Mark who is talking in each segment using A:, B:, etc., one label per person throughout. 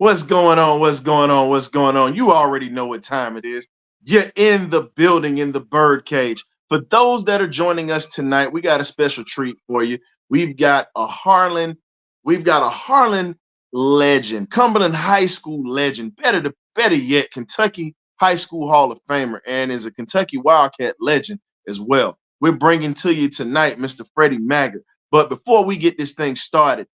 A: What's going on? What's going on? What's going on? You already know what time it is. You're in the building in the birdcage. For those that are joining us tonight, we got a special treat for you. We've got a Harlan, we've got a Harlan legend, Cumberland High School legend, better yet, Kentucky High School Hall of Famer, and is a Kentucky Wildcat legend as well. We're bringing to you tonight Mr. Freddie Maggard. But before we get this thing started,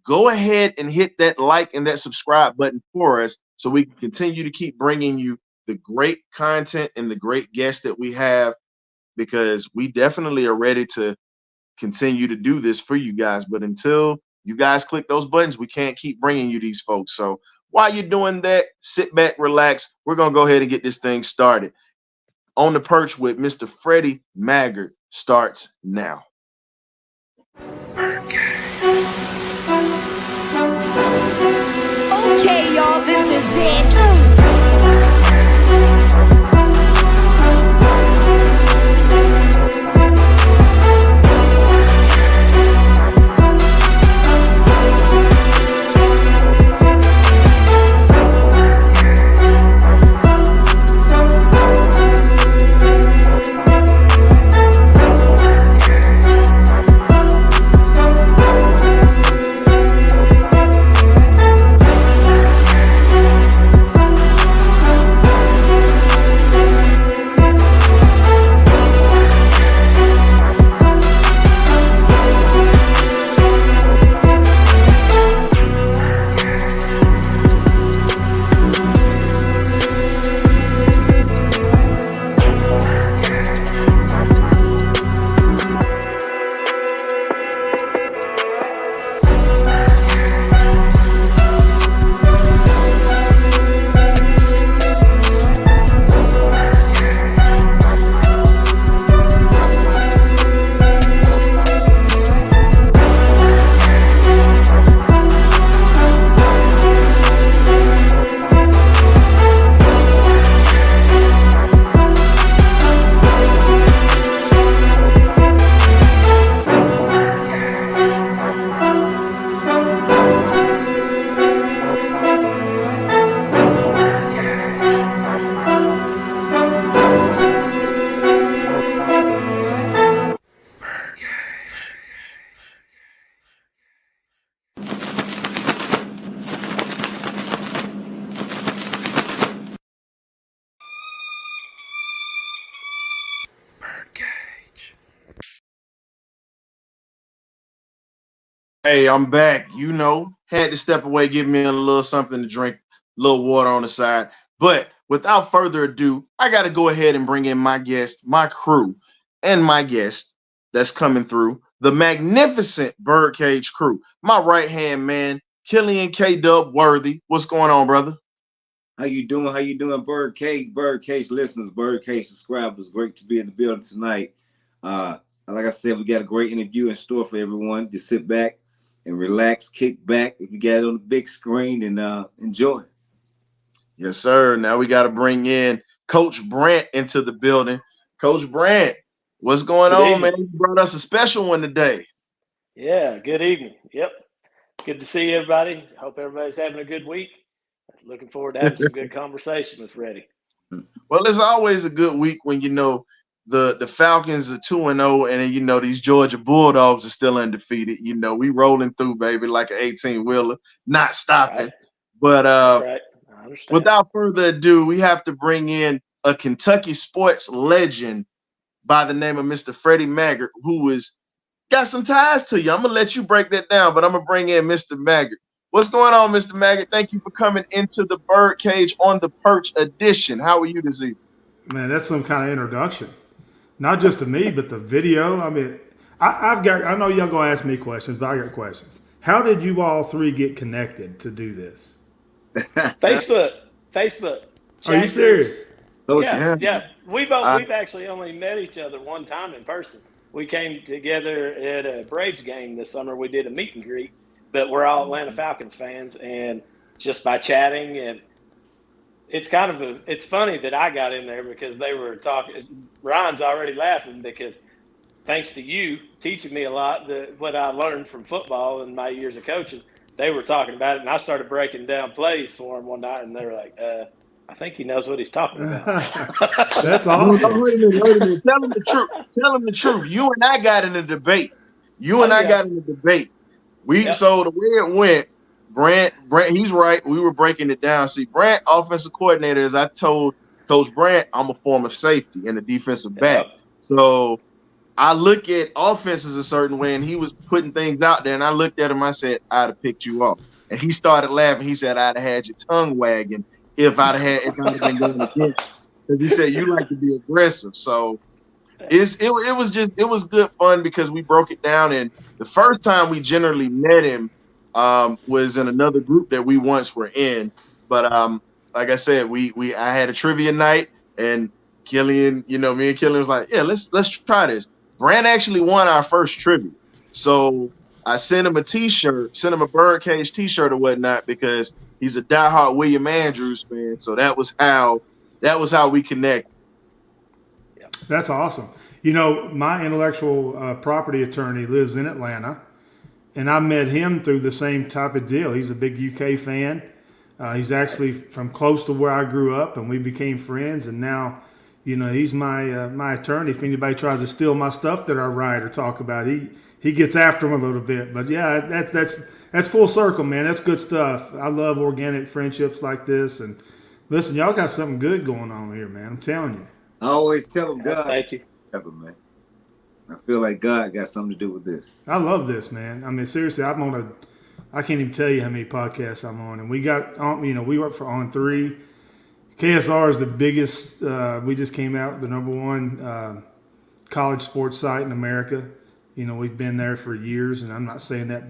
A: go ahead and hit that like and that subscribe button for us so we can continue to keep bringing you the great content and the great guests that we have, because we definitely are ready to continue to do this for you guys. But until you guys click those buttons, we can't keep bringing you these folks. So while you're doing that, sit back, relax. We're going to go ahead and get this thing started. On the Perch with Mr. Freddie Maggard starts now.
B: Okay, y'all, this is it.
A: Hey, I'm back. Had to step away, give me a little something to drink, a little water on the side. But without further ado, I got to go ahead and bring in my guest, my crew, and my guest that's coming through, the Magnificent BirdCage Crew. My right hand man, Killian K. Dub Worthy. What's going on, brother?
C: How you doing? How you doing, Birdcage listeners, Birdcage subscribers? Great to be in the building tonight. Like I said, we got a great interview in store for everyone. Just sit back and relax, kick back. If you got it on the big screen, and enjoy.
A: Yes, sir. Now we got to bring in Coach Brant into the building. Coach Brant, what's going on, man? You brought us a special one today.
D: Yeah, good evening. Yep. Good to see everybody. Hope everybody's having a good week. Looking forward to having some good conversation with Freddie.
A: Well, it's always a good week when the Falcons are 2-0, and then these Georgia Bulldogs are still undefeated. We rolling through, baby, like an 18-wheeler, not stopping.
D: Right.
A: But
D: right. I understand.
A: Without further ado, we have to bring in a Kentucky sports legend by the name of Mr. Freddie Maggard, who has got some ties to you. I'm gonna let you break that down, but I'm gonna bring in Mr. Maggard. What's going on, Mr. Maggard? Thank you for coming into the Birdcage on the Perch edition. How are you this evening?
E: Man, that's some kind of introduction. Not just to me, but the video. I mean, I know y'all gonna ask me questions, but I got questions. How did you all three get connected to do this?
D: Facebook.
E: Are you serious?
D: Yeah. We've actually only met each other one time in person. We came together at a Braves game this summer. We did a meet and greet, but we're all Atlanta Falcons fans, and just by chatting, and it's it's funny that I got in there because they were talking. Ryan's already laughing because thanks to you teaching me a lot, what I learned from football and my years of coaching, they were talking about it, and I started breaking down plays for them one night, and they were like, I think he knows what he's talking about.
E: That's
A: No,
E: awesome.
A: wait a minute, wait a minute. Tell him the truth. Tell him the truth. You and I got in a debate. Got in a debate.
D: Yep.
A: So the way it went, Brant, he's right. We were breaking it down. See, Brant, offensive coordinator, as I told Coach Brant, I'm a form of safety and a defensive back.
D: Yep.
A: So I look at offenses a certain way, and he was putting things out there, and I looked at him. I said, I'd have picked you off. And he started laughing. He said, I'd have had your tongue wagging if I'd have been going against. Because he said, you like to be aggressive. So it was good fun because we broke it down. And the first time we generally met him was in another group that we once were in. But like I said, I had a trivia night, and Killian, me and Killian was like, yeah, let's try this. Brand actually won our first trivia. So I sent him a t-shirt, sent him a BirdCage t-shirt or whatnot, because he's a diehard William Andrews fan. So that was how we connected.
E: That's awesome. My intellectual property attorney lives in Atlanta, and I met him through the same type of deal. He's a big UK fan. He's actually from close to where I grew up, and we became friends. And now, he's my attorney. If anybody tries to steal my stuff that I write or talk about, he gets after them a little bit. But yeah, that's full circle, man. That's good stuff. I love organic friendships like this. And listen, y'all got something good going on here, man. I'm telling you.
C: I always tell them God.
D: Thank you.
C: Man. I feel like God got something to do with this.
E: I love this, man. I mean, seriously, I can't even tell you how many podcasts I'm on. And we got on, we work for On3. KSR is the biggest, we just came out, the #1 college sports site in America. We've been there for years, and I'm not saying that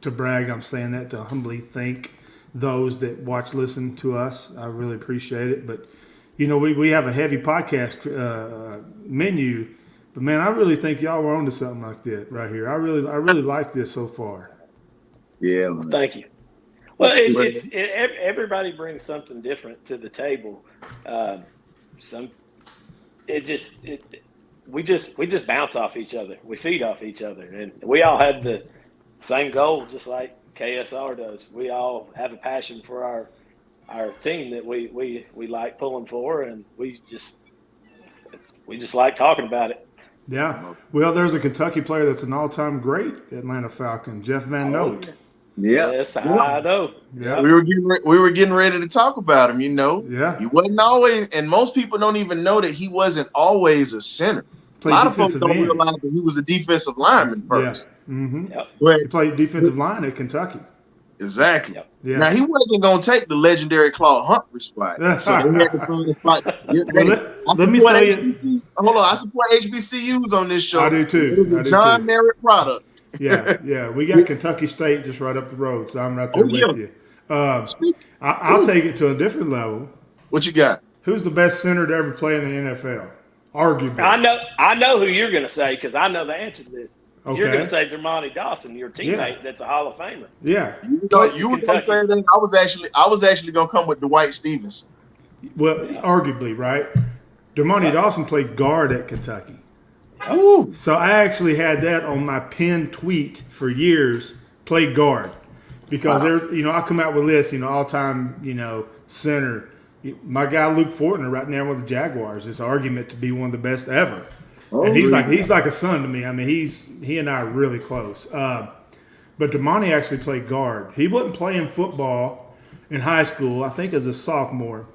E: to brag. I'm saying that to humbly thank those that listen to us. I really appreciate it. But, we have a heavy podcast menu. But, man, I really think y'all were onto something like that right here. I really like this so far.
C: Yeah, man.
D: Thank you. Well, everybody brings something different to the table. We just bounce off each other. We feed off each other, and we all have the same goal, just like KSR does. We all have a passion for our team that we like pulling for, and we just like talking about it.
E: Yeah. Well, there's a Kentucky player that's an all-time great Atlanta Falcon, Jeff Van Note.
C: Yeah.
D: Yes, I know.
E: Yeah.
A: We were getting ready to talk about him,
E: Yeah.
A: He wasn't always, and most people don't even know that he wasn't always a center. A lot of folks don't realize that he was a defensive lineman first.
E: Yeah. Mm-hmm.
D: Yep.
E: He played defensive line at Kentucky.
A: Exactly.
D: Yep.
E: Yeah.
A: Now, he wasn't going to take the legendary Claude Humphrey spot. So they had to find a spot.
E: Let me tell you.
A: Hold on. I support HBCUs on this show.
E: I do too.
A: It's a non-merit product.
E: Yeah. We got Kentucky State just right up the road, so I'm right there with you. I'll take it to a different level.
A: What you got?
E: Who's the best center to ever play in the NFL? Arguably.
D: I know who you're going to say, because I know the answer to this.
E: Okay.
D: You're going to say Dermontti Dawson, your teammate, that's a Hall of Famer.
E: Yeah.
A: You were going to say that. I was actually going to come with Dwight Stevenson.
E: Well, arguably, right? Dermontti Dawson played guard at Kentucky.
A: Ooh.
E: So I actually had that on my pinned tweet for years, play guard. Because I come out with lists, all-time, center. My guy Luke Fortner right now with the Jaguars is argument to be one of the best ever. And he's like a son to me. I mean, he and I are really close. But Dermontti actually played guard. He wasn't playing football in high school. I think as a sophomore.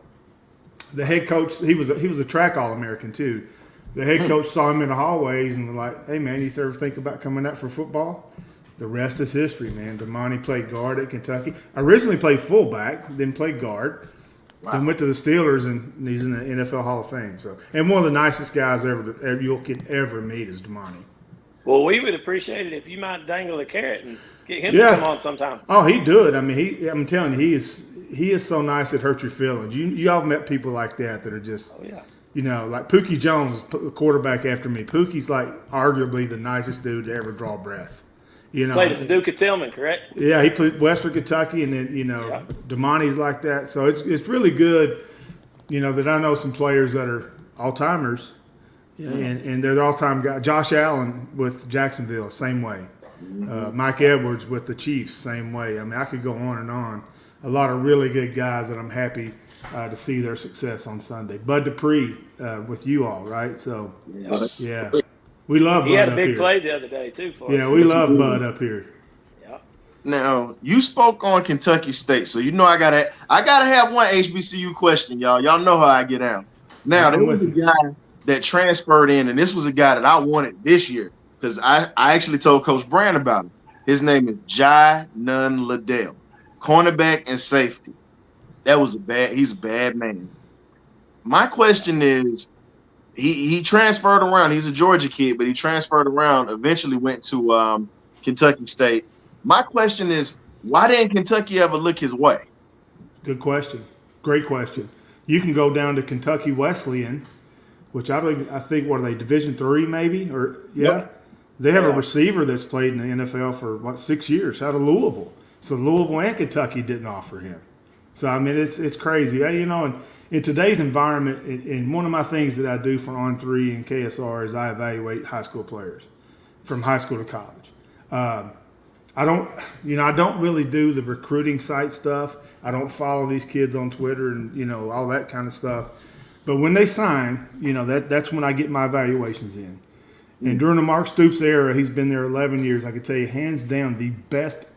E: The head coach, he was a track All-American too. The head coach saw him in the hallways and was like, "Hey man, you ever think about coming out for football?" The rest is history, man. Dermontti played guard at Kentucky. Originally played fullback, then played guard. Wow. Then went to the Steelers, and he's in the NFL Hall of Fame. So, and one of the nicest guys you can ever meet is Dermontti.
D: Well, we would appreciate it if you might dangle a carrot and get him to come on sometime.
E: Oh, he'd do it. I mean, I'm telling you, he is so nice it hurts your feelings. You all met people like that are just, like Pookie Jones, quarterback after me. Pookie's like arguably the nicest dude to ever draw breath.
D: Played at Duke of Tillman, correct?
E: Yeah, he played Western Kentucky, and then Dermontti's like that. So it's really good, that I know some players that are all timers, and they're the all time guys. Josh Allen with Jacksonville, same way. Mike Edwards with the Chiefs, same way. I mean, I could go on and on. A lot of really good guys that I'm happy to see their success on Sunday. Bud Dupree with you all, right? So, yeah. We love Bud
D: He had a
E: up
D: big
E: here.
D: play the other day, too, for
E: Yeah,
D: us.
E: we love Bud up here.
D: Yeah.
A: Now, you spoke on Kentucky State, so you know I gotta have one HBCU question, y'all. Y'all know how I get down. Now, there was a guy that transferred in, and this was a guy that I wanted this year because I actually told Coach Brand about him. His name is Jai Nunn Liddell, cornerback and safety. He's a bad man. My question is, he transferred around. He's a Georgia kid, but he transferred around, eventually went to Kentucky State. My question is, why didn't Kentucky ever look his way?
E: Good question. Great question. You can go down to Kentucky Wesleyan, which I think, what are they, Division III maybe? Or
A: Yep.
E: They have a receiver that's played in the NFL for 6 years out of Louisville. So Louisville and Kentucky didn't offer him. So I mean, it's crazy. In today's environment, and one of my things that I do for On3 and KSR is I evaluate high school players from high school to college. I don't really do the recruiting site stuff. I don't follow these kids on Twitter and all that kind of stuff. But when they sign, that's when I get my evaluations in. And during the Mark Stoops era, he's been there 11 years. I can tell you hands down the best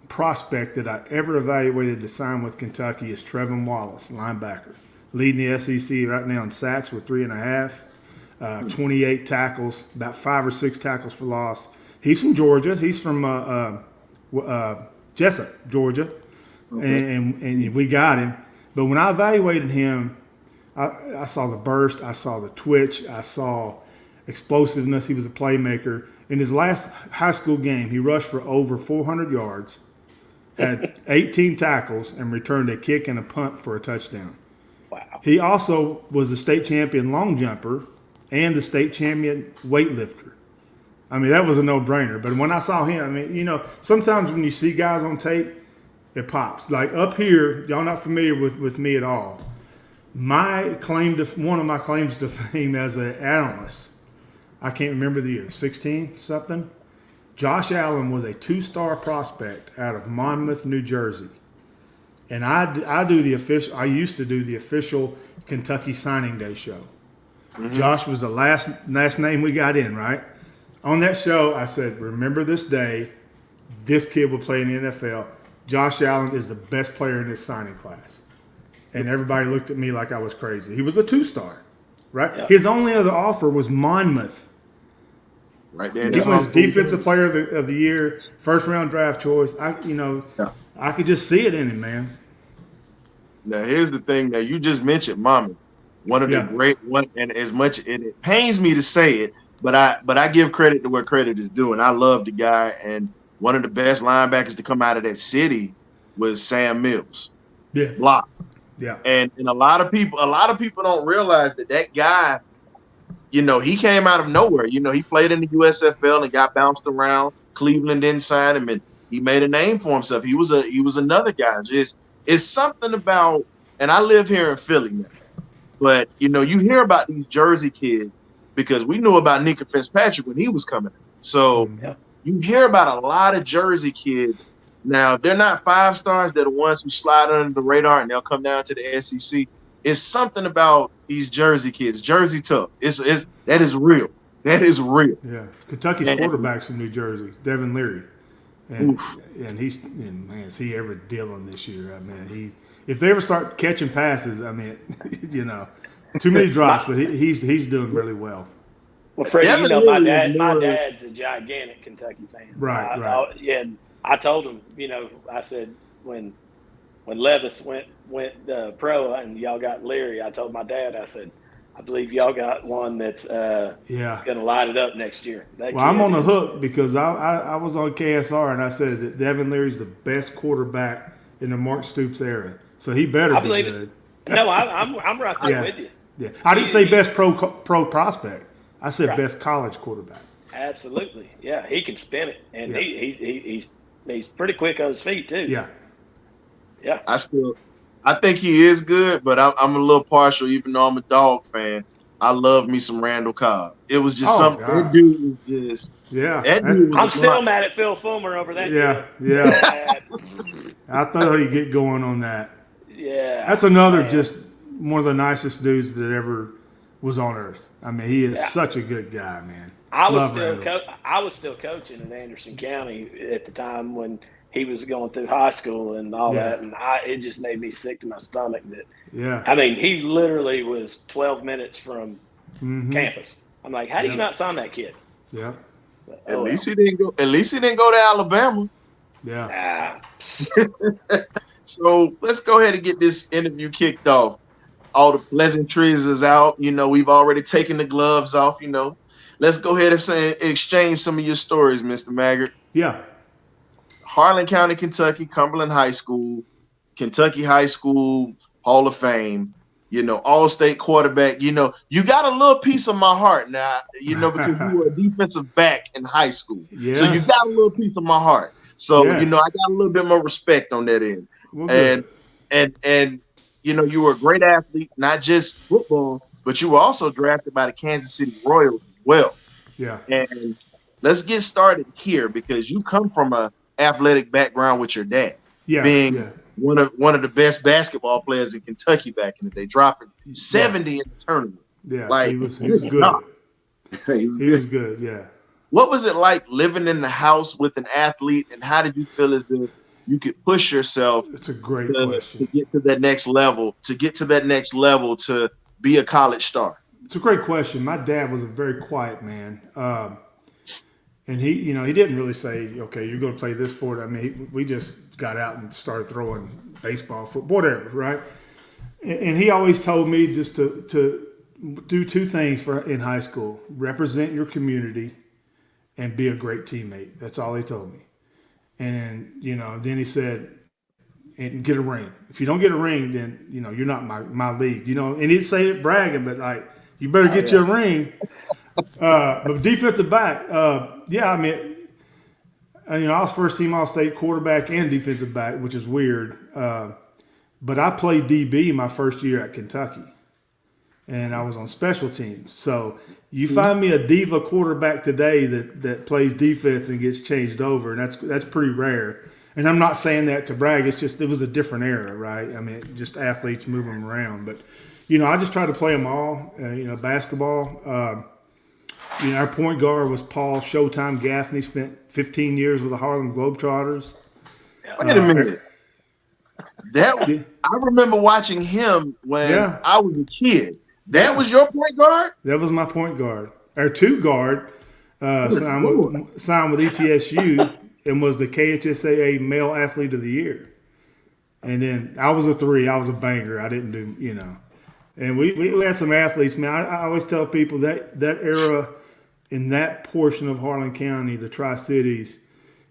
E: prospect that I ever evaluated to sign with Kentucky is Trevin Wallace, linebacker, leading the SEC right now in sacks with 3.5, 28 tackles, about 5 or 6 tackles for loss. He's from Georgia. He's from Jessup, Georgia, and we got him. But when I evaluated him, I saw the burst, I saw the twitch, I saw explosiveness. He was a playmaker. In his last high school game, he rushed for over 400 yards, had 18 tackles, and returned a kick and a punt for a touchdown.
D: Wow.
E: He also was the state champion long jumper and the state champion weightlifter. I mean, that was a no-brainer. But when I saw him, I mean, sometimes when you see guys on tape, it pops. Like up here, y'all not familiar with me at all. One of my claims to fame as an analyst, I can't remember the year, 16 something. Josh Allen was a 2-star prospect out of Monmouth, New Jersey. And I used to do the official Kentucky signing day show. Mm-hmm. Josh was the last name we got in, right? On that show, I said, remember this day, this kid will play in the NFL. Josh Allen is the best player in this signing class. And everybody looked at me like I was crazy. He was a 2-star, right? Yeah. His only other offer was Monmouth.
A: Right there.
E: He was defensive player of the year, first-round draft choice. I could just see it in him, man.
A: Now, here's the thing that you just mentioned, Monmouth. One of the great one, and as much it pains me to say it, but I give credit to where credit is due, and I love the guy. And one of the best linebackers to come out of that city was Sam Mills.
E: Yeah.
A: Block.
E: Yeah.
A: And a lot of people don't realize that guy, he came out of nowhere. He played in the USFL and got bounced around. Cleveland didn't sign him, and he made a name for himself. He was another guy. It's something about, and I live here in Philly now, but you hear about these Jersey kids because we knew about Nika Fitzpatrick when he was coming. So you hear about a lot of Jersey kids. Now, they're not 5-stars. They're the ones who slide under the radar and they'll come down to the SEC. It's something about these Jersey kids. Jersey tough. That is real. That is real.
E: Yeah. Kentucky's quarterback's from New Jersey, Devin Leary. And is he ever dealing this year? I mean, if they ever start catching passes, I mean, too many drops, but he's doing really well.
D: Well, Freddie, my dad's a gigantic Kentucky fan.
E: Right.
D: And I told him, I said when Levis went pro and y'all got Leary, I told my dad, I said, I believe y'all got one that's going to light it up next year.
E: I'm on the hook because I was on KSR and I said that Devin Leary's the best quarterback in the Mark Stoops era. So he better be good.
D: No, I'm right there with you.
E: Yeah, I didn't say best pro prospect. I said best college quarterback.
D: Absolutely, yeah. He can spin it, and he's pretty quick on his feet too.
E: Yeah.
A: I think he is good, but I'm a little partial, even though I'm a dog fan. I love me some Randall Cobb. It was just
E: Oh
A: something. That
E: God.
A: dude was just.
E: Yeah.
A: That dude was
D: I'm
A: a
D: still
A: blunt.
D: mad at Phil Fulmer over that
E: Yeah.
D: deal.
E: Yeah.
D: Mad.
E: I thought he'd get going on that.
D: Yeah.
E: That's another
D: man.
E: just one of the nicest dudes that ever was on earth. I mean, he is
D: Yeah.
E: such a good guy, man.
D: I was
E: Love
D: still
E: Randall.
D: I was still coaching in Anderson County at the time when he was going through high school and all
E: Yeah.
D: that, and it just made me sick to my stomach. That
E: Yeah.
D: I mean, he literally was 12 minutes from
E: Mm-hmm.
D: campus. I'm like, how do you
E: Yeah.
D: not sign that kid?
E: Yeah.
D: But,
A: At
D: oh,
A: least he didn't go. At least he didn't go to Alabama.
E: Yeah.
A: So let's go ahead and get this interview kicked off. All the pleasantries is out. We've already taken the gloves off. Let's go ahead and exchange some of your stories, Mr. Maggard.
E: Yeah.
A: Harlan County, Kentucky, Cumberland High School, Kentucky High School Hall of Fame. All-state quarterback. You got a little piece of my heart now. Because you were a defensive back in high school,
E: Yes.
A: so you got a little piece of my heart. So
E: Yes.
A: I got a little bit more respect on that end.
E: Well, good.
A: And you were a great athlete, not just football, but you were also drafted by the Kansas City Royals as well.
E: Yeah.
A: And let's get started here because you come from a athletic background with your dad,
E: Yeah.
A: being
E: Yeah.
A: one of the best basketball players in Kentucky back in the day, dropping 70 in the tournament.
E: Yeah.
A: Like,
E: he was good.
C: He was
E: He was
C: good.
E: good. Yeah.
A: What was it like living in the house with an athlete, and how did you feel as if you could push yourself
E: It's a great
A: to
E: question.
A: get to that next level, to be a college star?
E: It's a great question. My dad was a very quiet man. And he didn't really say, okay, you're going to play this sport. I mean, we just got out and started throwing baseball, football, whatever, right? And he always told me just to do two things in high school: represent your community and be a great teammate. That's all he told me. And then he said, and get a ring. If you don't get a ring, then you're not my league. And he'd say it bragging, but like, you better get your ring. But defensive back, I mean, I was first team All-State quarterback and defensive back, which is weird. But I played DB my first year at Kentucky, and I was on special teams. So you find me a diva quarterback today that plays defense and gets changed over, and that's pretty rare. And I'm not saying that to brag. It's just it was a different era, right? I mean, just athletes moving them around. But I just tried to play them all. Basketball. Our point guard was Paul Showtime Gaffney. Spent 15 years with the Harlem Globetrotters.
A: Wait a minute. I remember watching him when I was a kid. That was your point guard?
E: That was my point guard. Our two guard signed with ETSU and was the KHSAA Male Athlete of the Year. And then I was a three. I was a banger. I didn't do, And we had some athletes, man. I always tell people that era in that portion of Harlan County, the Tri-Cities,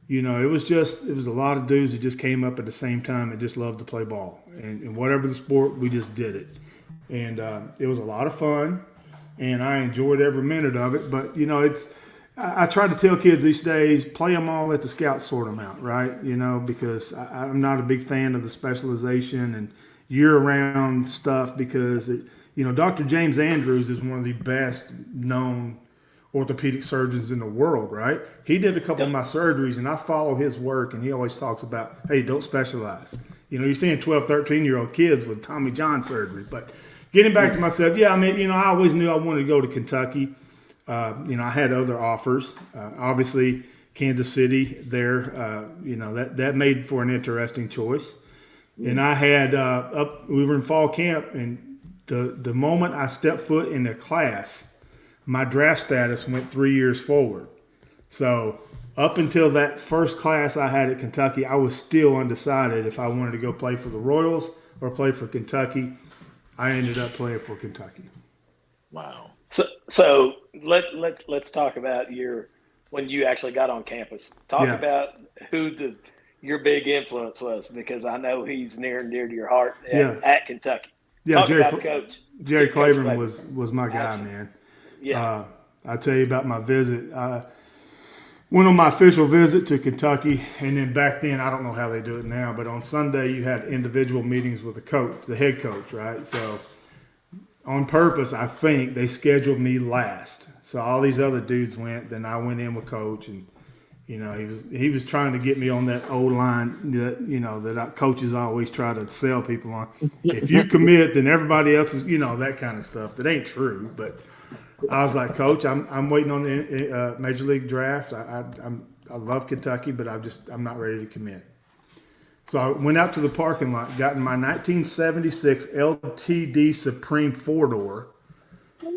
E: it was a lot of dudes that just came up at the same time and just loved to play ball. And whatever the sport, we just did it. And it was a lot of fun, and I enjoyed every minute of it. But, I try to tell kids these days, play them all, let the scouts sort them out, right? Because I'm not a big fan of the specialization and year-round stuff because, Dr. James Andrews is one of the best known orthopedic surgeons in the world, right? He did a couple of my surgeries, and I follow his work, and he always talks about, hey, don't specialize. You're seeing 12, 13-year-old kids with Tommy John surgery. But getting back to myself, I always knew I wanted to go to Kentucky. I had other offers. Obviously, Kansas City there, that made for an interesting choice. And I had we were in fall camp, and the moment I stepped foot in the class, my draft status went 3 years forward. So up until that first class I had at Kentucky, I was still undecided if I wanted to go play for the Royals or play for Kentucky. I ended up playing for Kentucky.
A: Wow.
D: So let's talk about when you actually got on campus. Talk about who your big influence was, because I know he's near and dear to your heart at Kentucky.
E: Yeah,
D: Coach.
E: Jerry
D: Coach
E: Claiborne
D: Claiborne.
E: was my guy,
D: Absolutely.
E: man.
D: Yeah.
E: I'll tell you about my visit. I went on my official visit to Kentucky, and then back then, I don't know how they do it now, but on Sunday you had individual meetings with the coach, the head coach, right? So on purpose, I think they scheduled me last. So all these other dudes went. Then I went in with Coach, and he was trying to get me on that old line that coaches always try to sell people on. If you commit, then everybody else is that kind of stuff. That ain't true. But I was like, Coach, I'm waiting on the Major League draft. I love Kentucky, but I'm not ready to commit. So I went out to the parking lot, got in my 1976 LTD Supreme 4-door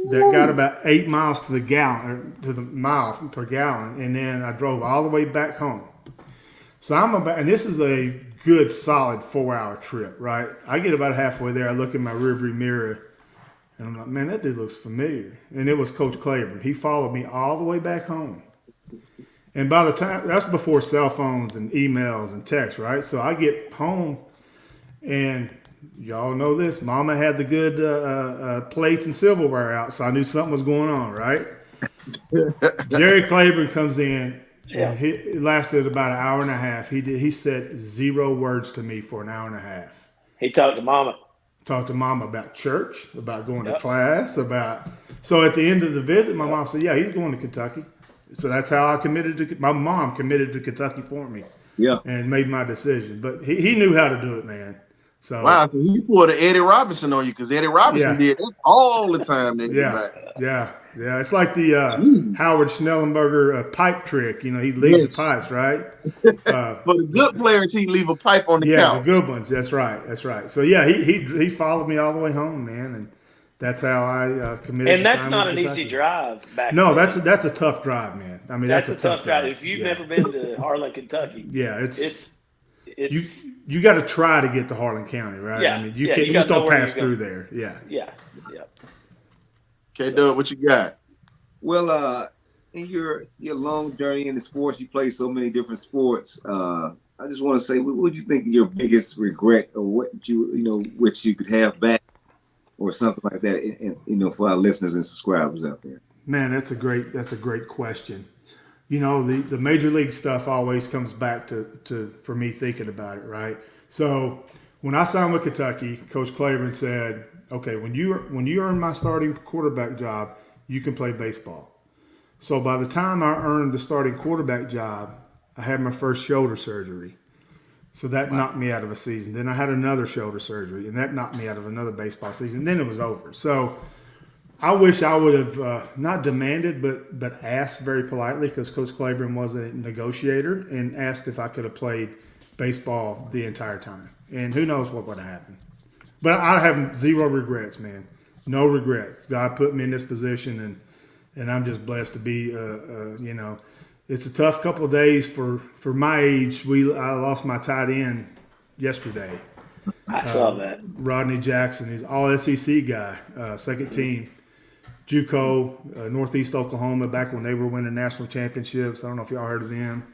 E: that got about 8 miles to the mile per gallon, and then I drove all the way back home. So and this is a good solid 4-hour trip, right? I get about halfway there, I look in my rearview mirror, and I'm like, man, that dude looks familiar. And it was Coach Claiborne. He followed me all the way back home. And by the time, that's before cell phones and emails and texts, right? So I get home, and y'all know this. Mama had the good plates and silverware out, so I knew something was going on, right? Jerry Claiborne comes in, and it lasted about an hour and a half. He said 0 words to me for an hour and a half.
D: He talked to Mama.
E: Talked to Mama about church, about going to class, So at the end of the visit, my mom said, yeah, he's going to Kentucky. So that's how I my mom committed to Kentucky for me.
C: Yeah.
E: And made my decision. But he knew how to do it, man. So
A: wow, so you pulled an Eddie Robinson on you because Eddie Robinson did it all the time.
E: Yeah. It's like the Howard Schnellenberger pipe trick. He'd leave the pipes, right?
A: For the good players, he'd leave a pipe on the couch.
E: Yeah, the good ones. That's right. So yeah, he followed me all the way home, man, and that's how I committed.
D: And that's not an easy drive back.
E: No, that's a tough drive, man. I mean, that's a tough drive.
D: If you've never been to Harlan, Kentucky,
E: it's you got to try to get to Harlan County, right?
D: Yeah,
E: I mean, you can't just don't pass through there. Yeah.
A: Okay, Doug, what you got?
C: Well, in your long journey in the sports, you play so many different sports. I just want to say, what would you think your biggest regret, or what which you could have back, or something like that, and for our listeners and subscribers out there?
E: Man, that's a great question. The major league stuff always comes back to for me thinking about it, right? So when I signed with Kentucky, Coach Claiborne said, okay, when you earn my starting quarterback job, you can play baseball. So by the time I earned the starting quarterback job, I had my first shoulder surgery. So that knocked me out of a season. Then I had another shoulder surgery, and that knocked me out of another baseball season. Then it was over. So I wish I would have not demanded, but asked very politely, because Coach Claiborne was a negotiator, and asked if I could have played baseball the entire time. And who knows what would have happened. But I have 0 regrets, man. No regrets. God put me in this position, and I'm just blessed to be, it's a tough couple of days for my age. I lost my tight end yesterday.
D: I saw that.
E: Rodney Jackson. He's all SEC guy, second team. JUCO, Northeast Oklahoma, back when they were winning national championships. I don't know if y'all heard of them.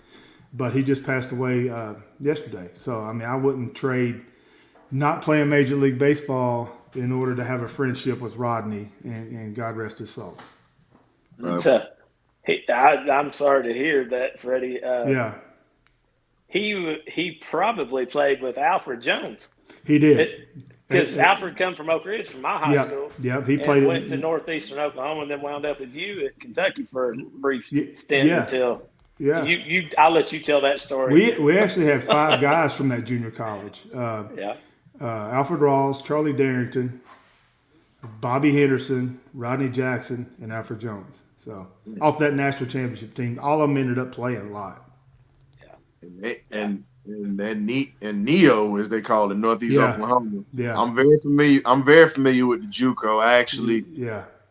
E: But he just passed away yesterday. So, I mean, I wouldn't trade not playing Major League Baseball in order to have a friendship with Rodney, and God rest his soul.
D: I'm sorry to hear that, Freddie.
E: Yeah.
D: He probably played with Alfred Jones.
E: He did.
D: Because Alfred come from Oak Ridge, from my high school.
E: Yeah, he played.
D: Went to Northeastern Oklahoma, and then wound up with you at Kentucky for a brief stint until. Yeah, I'll let you tell that story.
E: We actually had 5 guys from that junior college. Alfred Rawls, Charlie Darrington, Bobby Henderson, Rodney Jackson, and Alfred Jones. So off that national championship team, all of them ended up playing a lot.
A: Yeah, and Neo, as they call it, Northeast Oklahoma.
E: Yeah,
A: I'm very familiar with the JUCO. I actually,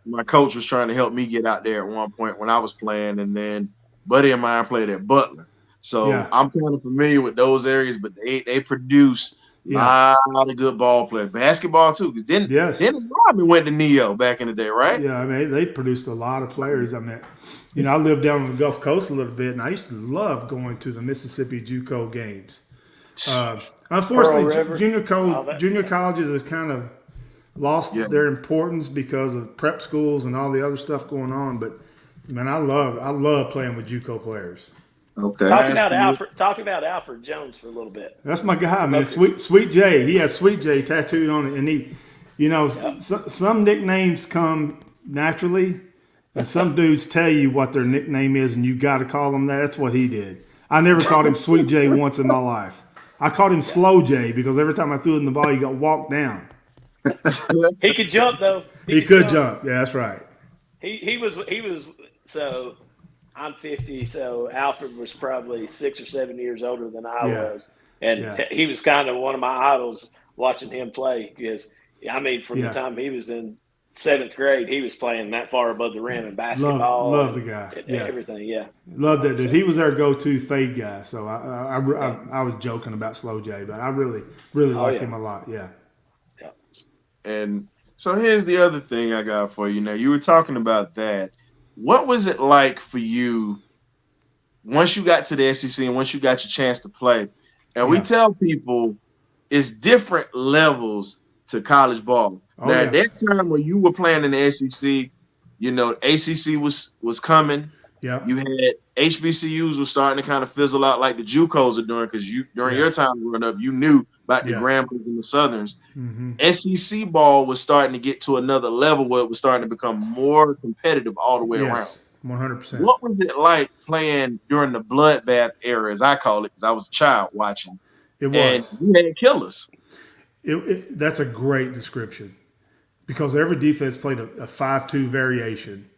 A: my coach was trying to help me get out there at one point when I was playing, and then buddy of mine played at Butler. So I'm kind of familiar with those areas, but they produce a lot of good ball players. Basketball too, because then Rodman went to Neo back in the day, right?
E: Yeah, I mean, they've produced a lot of players. I mean, I lived down on the Gulf Coast a little bit, and I used to love going to the Mississippi JUCO games. Unfortunately, junior colleges have kind of lost their importance because of prep schools and all the other stuff going on. But man, I love playing with JUCO players.
C: Okay.
D: Talk about Alfred Jones for a little bit.
E: That's my guy, man. Okay. Sweet J. He has Sweet J tattooed on it, and You know,
D: Yep.
E: some nicknames come naturally, and some dudes tell you what their nickname is, and you got to call them that. That's what he did. I never called him Sweet J once in my life. I called him Slow J because every time I threw in the ball, he got walked down.
D: He could jump though.
E: He could jump. Yeah, that's right.
D: He was so. I'm 50, so Alfred was probably 6 or 7 years older than I
E: Yeah.
D: was, and
E: Yeah.
D: he was kind of one of my idols watching him play. Because I mean, from
E: Yeah.
D: the time he was in 7th grade, he was playing that far above the rim in basketball.
E: Love the guy.
D: And
E: Yeah.
D: everything. Yeah,
E: Love that dude. He was our go-to fade guy. So I was joking about Slow J, but I really like
D: yeah.
E: him a lot. Yeah.
A: And so here's the other thing I got for you. Now, you were talking about that. What was it like for you once you got to the SEC and once you got your chance to play? And we
E: Yeah.
A: tell people it's different levels to college ball.
E: Oh,
A: Now,
E: yeah.
A: at that time when you were playing in the SEC, you know, ACC was coming.
E: Yeah.
A: You had HBCUs was starting to kind of fizzle out like the JUCOs are doing, because you during
E: Yeah.
A: your time growing up, you knew about the
E: Yeah.
A: Grambling and the Southerns.
E: Mm-hmm.
A: SEC ball was starting to get to another level where it was starting to become more competitive all the way
E: Yes. 100%.
A: around. What was it like playing during the bloodbath era, as I call it, because I was a child watching,
E: It
A: and
E: was.
A: you had killers.
E: That's a great description because every defense played a 5-2 variation.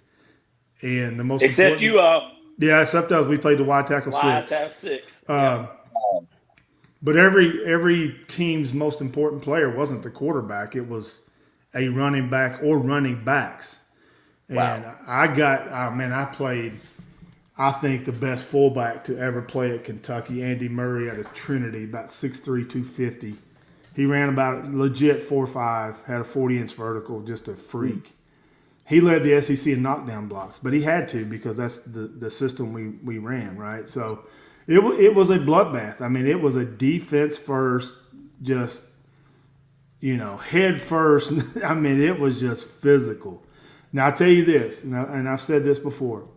E: And the most
D: except
E: important,
D: you all.
E: yeah, except us, we played the wide tackle
D: Wide
E: 6.
D: tackle 6.
E: But every team's most important player wasn't the quarterback; it was a running back or running backs. And I played, I think, the best fullback to ever play at Kentucky, Andy Murray out of Trinity, about 6'3", 250. He ran about legit 4.5, had a 40-inch vertical, just a freak. He led the SEC in knockdown blocks, but he had to because that's the system we ran, right? So it was a bloodbath. I mean, it was a defense first, just, head first. I mean, it was just physical. Now, I'll tell you this, and I've said this before.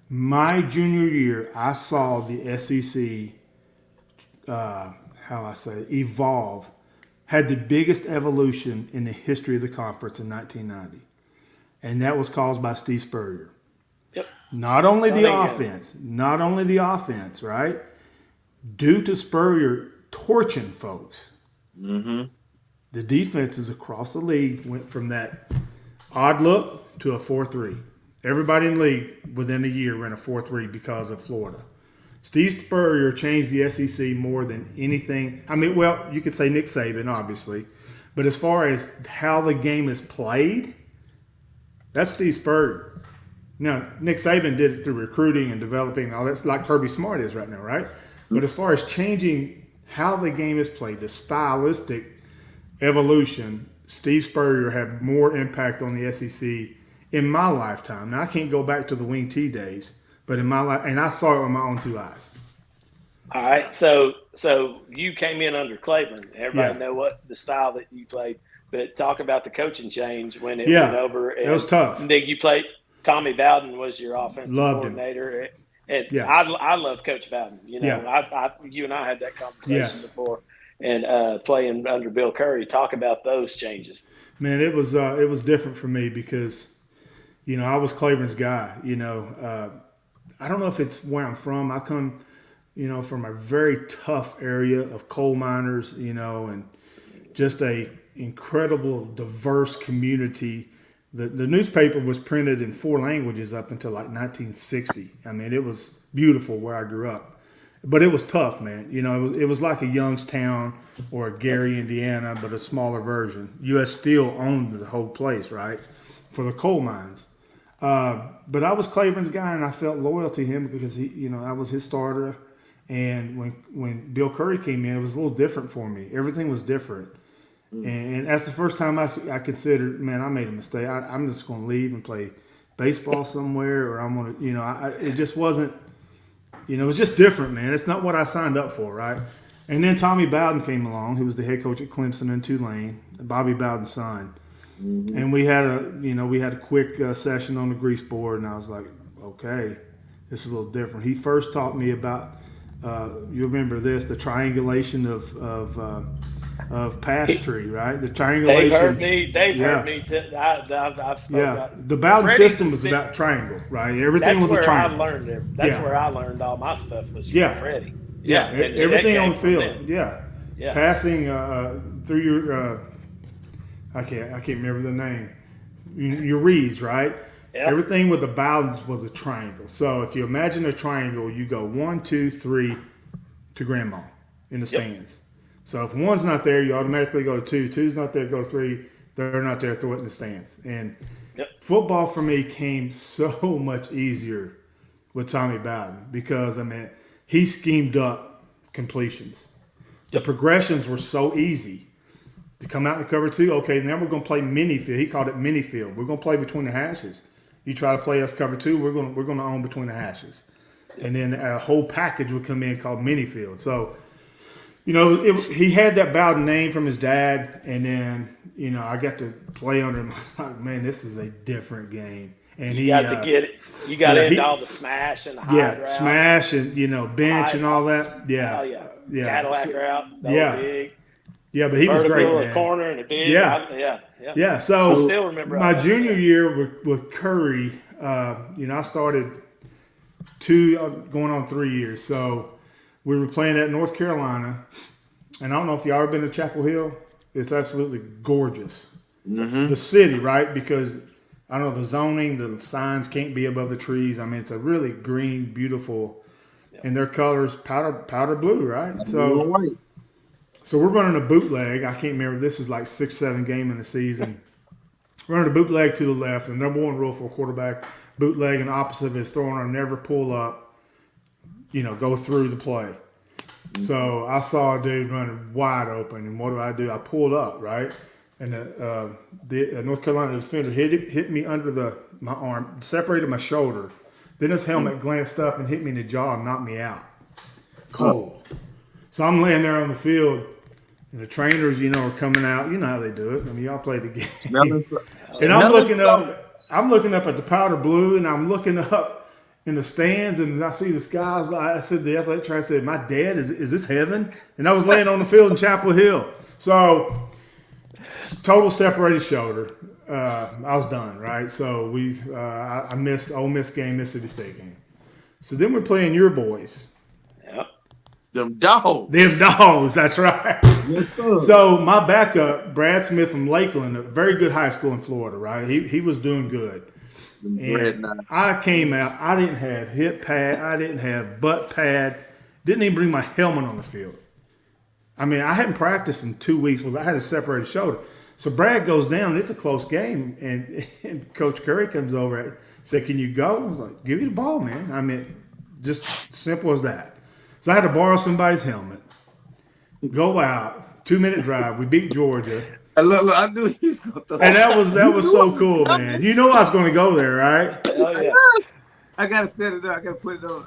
E: My junior year, I saw the SEC, evolve, had the biggest evolution in the history of the conference in 1990. And that was caused by Steve Spurrier.
D: Yep.
E: Not only the offense, right? Due to Spurrier torching folks, the defenses across the league went from that odd look to a 4-3. Everybody in the league within a year ran a 4-3 because of Florida. Steve Spurrier changed the SEC more than anything. I mean, well, you could say Nick Saban, obviously. But as far as how the game is played, that's Steve Spurrier. Now, Nick Saban did it through recruiting and developing and all that's like Kirby Smart is right now, right? But as far as changing how the game is played, the stylistic evolution, Steve Spurrier had more impact on the SEC in my lifetime. Now, I can't go back to the Wing T days, but in my life, and I saw it with my own 2 eyes.
D: All right, so you came in under Claiborne. Everybody
E: Yeah.
D: know what the style that you played, but talk about the coaching change when it
E: Yeah,
D: went over. And
E: it was tough.
D: Then you played. Tommy Bowden was your offensive
E: Loved him.
D: coordinator, and
E: Yeah.
D: I love Coach Bowden. You know,
E: Yeah.
D: you and I had that conversation
E: Yes.
D: before, and playing under Bill Curry. Talk about those changes.
E: Man, it was different for me because, I was Claiborne's guy. I don't know if it's where I'm from. I come, from a very tough area of coal miners, and just a incredible, diverse community. The newspaper was printed in 4 languages up until like 1960. I mean, it was beautiful where I grew up. But it was tough, man. It was like a Youngstown or a Gary, Indiana, but a smaller version. U.S. Steel owned the whole place, right, for the coal mines. But I was Claiborne's guy, and I felt loyal to him because I was his starter. And when Bill Curry came in, it was a little different for me. Everything was different. And that's the first time I considered, man, I made a mistake. I'm just going to leave and play baseball somewhere, or I'm going to, it just wasn't, it was just different, man. It's not what I signed up for, right? And then Tommy Bowden came along, who was the head coach at Clemson and Tulane, Bobby Bowden's son. And we had a quick session on the grease board, and I was like, okay, this is a little different. He first taught me about, you remember this, the triangulation of of pass tree, right? The
D: They've
E: triangulation.
D: heard me. They've
E: Yeah.
D: heard me. I've spoken.
E: Yeah, the Bowden
D: Freddie's
E: system was
D: been-
E: about triangle, right? Everything
D: That's
E: was a
D: where I
E: triangle.
D: learned it. That's
E: Yeah.
D: where I learned all my stuff was from
E: Yeah.
D: Freddie.
E: Yeah,
D: and that
E: everything
D: came
E: on the
D: from
E: field.
D: them.
E: Yeah.
D: Yeah.
E: Passing through your I can't remember the name. Your reads, right?
D: Yeah.
E: Everything with the Bowdens was a triangle. So if you imagine a triangle, you go 1, 2, 3 to grandma in the stands. So if 1's not there, you automatically go to 2. 2's not there, go to 3. They're not there, throw it in the stands. And football for me came so much easier with Tommy Bowden because, I mean, he schemed up completions. The progressions were so easy. To come out in cover 2, okay, now we're going to play mini field. He called it mini field. We're going to play between the hashes. You try to play us cover 2, we're going to own between the hashes. And then a whole package would come in called mini field. So, he had that Bowden name from his dad, and then, I got to play under him. I was like, man, this is a different game. And
D: You got to get it. You got into all the smash and the high routes.
E: smash and, bench and all that. Yeah.
D: Oh, yeah.
E: Yeah.
D: Cadillac route.
E: Big. Yeah, but he was great, man.
D: A corner and a big.
E: Yeah.
D: Yeah.
E: So
D: I still remember
E: my junior year with Curry, I started 2 going on 3 years. So we were playing at North Carolina, and I don't know if y'all ever been to Chapel Hill. It's absolutely gorgeous.
A: Mm-hmm.
E: The city, right? Because I don't know, the zoning, the signs can't be above the trees. I mean, it's a really green, beautiful, and their colors powder blue, right? So we're running a bootleg. I can't remember. This is like 6, 7 game in the season. Running a bootleg to the left. The number 1 rule for a quarterback, bootleg, and opposite of it is throwing or never pull up, go through the play. So I saw a dude running wide open, and what do? I pulled up, right? And the North Carolina defender hit me under my arm, separated my shoulder. Then his helmet glanced up and hit me in the jaw and knocked me out. Cold. So I'm laying there on the field, and the trainers, are coming out. You know how they do it. I mean, y'all play the game. And I'm looking up at the powder blue, and I'm looking up in the stands, and I see the guys. I said, the athletic trainer said, "My dad, is this heaven?" And I was laying on the field in Chapel Hill. So total separated shoulder. I was done, right? So I missed Ole Miss game, Mississippi State game. So then we're playing your boys.
A: Them dogs.
E: That's right.
A: Yes, sir.
E: So my backup, Brad Smith from Lakeland, a very good high school in Florida, right? He was doing good. And I came out. I didn't have hip pad. I didn't have butt pad. Didn't even bring my helmet on the field. I mean, I hadn't practiced in 2 weeks. I had a separated shoulder. So Brad goes down, and it's a close game. And Coach Curry comes over and said, "Can you go?" I was like, "Give me the ball, man." I mean, just simple as that. So I had to borrow somebody's helmet, go out, 2-minute drive. We beat Georgia.
C: Look, I knew he was going to throw.
E: And that was so cool, man. You know I was going to go there, right?
D: Oh, yeah.
C: I got to set it up. I got to put it on.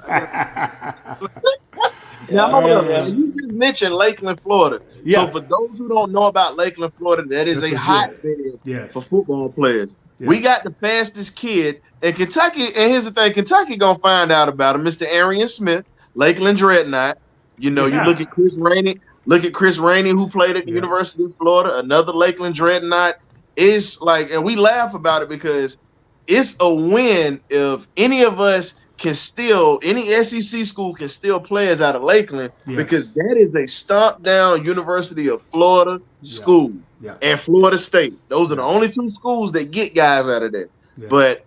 A: You just mentioned Lakeland, Florida.
E: Yeah.
A: So for those who don't know about Lakeland, Florida, that is
E: That's
A: a hotbed for football players.
E: Yeah.
A: We got the fastest kid in Kentucky, and here's the thing: Kentucky gonna find out about him, Mr. Arian Smith, Lakeland Dreadnought. You look at Chris Rainey. Look at Chris Rainey, who played at the University of Florida, another Lakeland Dreadnought. It's like, and we laugh about it because it's a win if any of us can steal, any SEC school can steal players out of Lakeland because that is a stomp down University of Florida school and Florida State. Those are the only 2 schools that get guys out of there. Yeah. But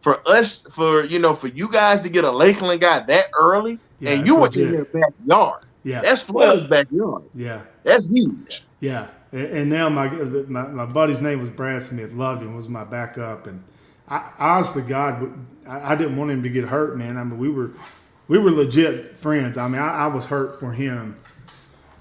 A: for us, for you guys to get a Lakeland guy that early, and you were in their backyard. Yeah, that's Florida's backyard. Yeah, that's huge.
E: Yeah, and now my buddy's name was Brad Smith. Loved him. Was my backup, and I honest to God, I didn't want him to get hurt, man. I mean, we were legit friends. I mean, I was hurt for him,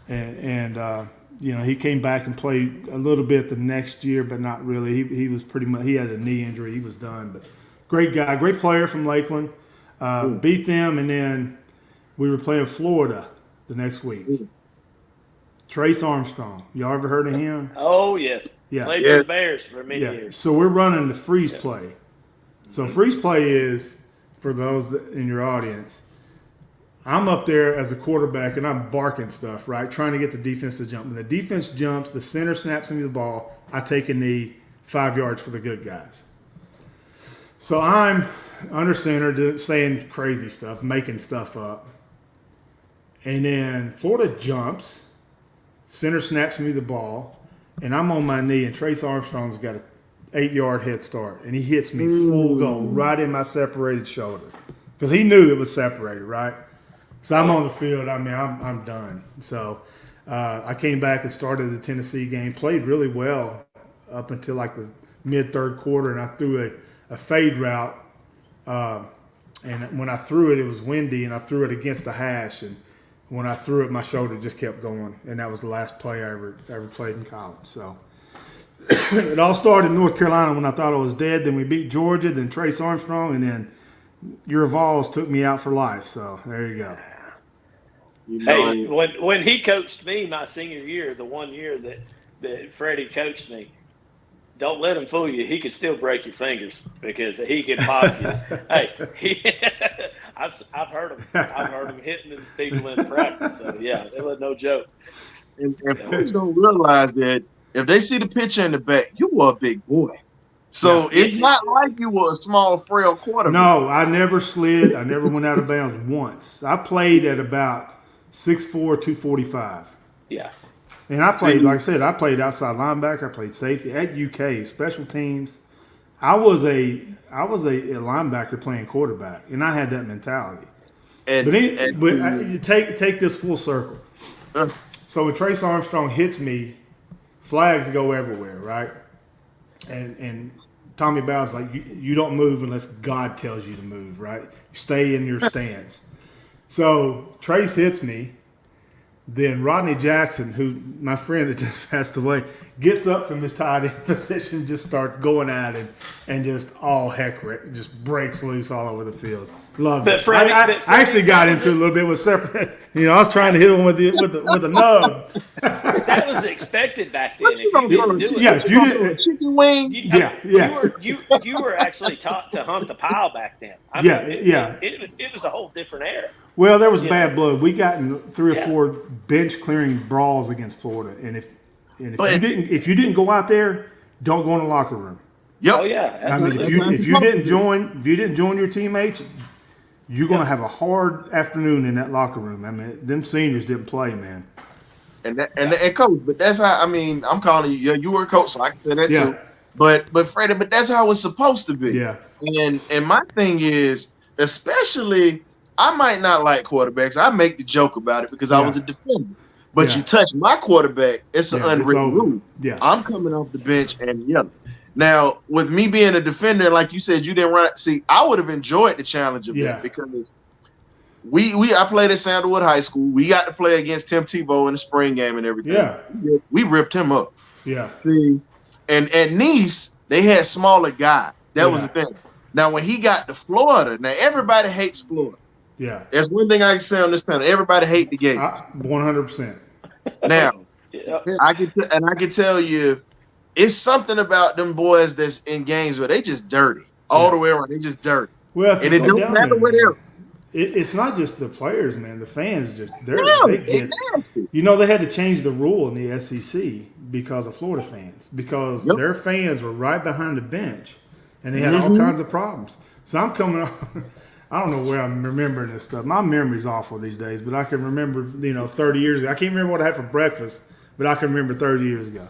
E: and he came back and played a little bit the next year, but not really. He was pretty much, he had a knee injury. He was done, but great guy, great player from Lakeland. Beat them, and then we were playing Florida the next week. Trace Armstrong. Y'all ever heard of him?
D: Oh, yes.
E: Yeah.
D: Played for the Bears for many years.
E: So we're running the freeze play. So freeze play is, for those in your audience, I'm up there as a quarterback, and I'm barking stuff, right, trying to get the defense to jump. When the defense jumps, the center snaps me the ball, I take a knee 5 yards for the good guys. So I'm under center saying crazy stuff, making stuff up. And then Florida jumps, center snaps me the ball, and I'm on my knee, and Trace Armstrong's got an 8-yard head start, and he hits me full goal right in my separated shoulder because he knew it was separated, right? So I'm on the field. I mean, I'm done. So I came back and started the Tennessee game, played really well up until like the mid-third quarter, and I threw a fade route. And when I threw it, it was windy, and I threw it against the hash. And when I threw it, my shoulder just kept going, and that was the last play I ever played in college. So it all started in North Carolina when I thought I was dead. Then we beat Georgia, then Trace Armstrong, and then your Vols took me out for life. So there you go.
D: Hey, when he coached me my senior year, the 1 year that Freddie coached me, don't let him fool you. He could still break your fingers because he could pop you. I've heard him. I've heard him hitting people in practice. So yeah, it was no joke.
A: And folks don't realize that if they see the picture in the back, you were a big boy. So it's not like you were a small, frail quarterback.
E: No, I never slid. I never went out of bounds once. I played at about 6'4", 245.
D: Yeah.
E: And I played, like I said, I played outside linebacker. I played safety at UK, special teams. I was a linebacker playing quarterback, and I had that mentality. But take this full circle. So when Trace Armstrong hits me, flags go everywhere, right? And Tommy Bowden's like, you don't move unless God tells you to move, right? You stay in your stance. So Trace hits me. Then Rodney Jackson, who my friend that just passed away, gets up from his tight end position, just starts going at him, and just all heck just breaks loose all over the field. Loved it. I actually got into it a little bit with separate. You know, I was trying to hit him with a nub.
D: That was expected back then. If you didn't do it,
E: if you didn't,
A: chicken wing.
D: You were actually taught to hunt the pile back then. It was a whole different era.
E: Well, there was bad blood. We got in 3 or 4 bench clearing brawls against Florida, and if you didn't go out there, don't go in the locker room.
A: Yep.
D: Oh yeah.
E: I mean, if you didn't join your teammates, you're going to have a hard afternoon in that locker room. I mean, them seniors didn't play, man.
A: And coach, but that's how. I mean, I'm calling you. You were a coach, so I can say that too. But Freddie, but that's how it's supposed to be.
E: Yeah.
A: And my thing is, especially, I might not like quarterbacks. I make the joke about it because I was a defender. But you touch my quarterback, it's an unwritten rule. Yeah. I'm coming off the bench and yelling. Now, with me being a defender, like you said, you didn't run. See, I would have enjoyed the challenge of that because I played at Sandalwood High School. We got to play against Tim Tebow in the spring game and everything.
E: Yeah.
A: We ripped him up.
E: Yeah.
A: See, and at Nice, they had smaller guys. That was the thing. Now, when he got to Florida, now everybody hates Florida.
E: Yeah.
A: That's one thing I can say on this panel. Everybody hate the Gators.
E: 100%.
A: Now, I can tell you, it's something about them boys that's in games where they just dirty all the way around. They just dirty.
E: Well,
A: and it don't matter where they're.
E: It's not just the players, man. The fans they had to change the rule in the SEC because of Florida fans, because their fans were right behind the bench, and they had all kinds of problems. So I'm coming on. I don't know where I'm remembering this stuff. My memory's awful these days, but I can remember, 30 years ago. I can't remember what I had for breakfast, but I can remember 30 years ago.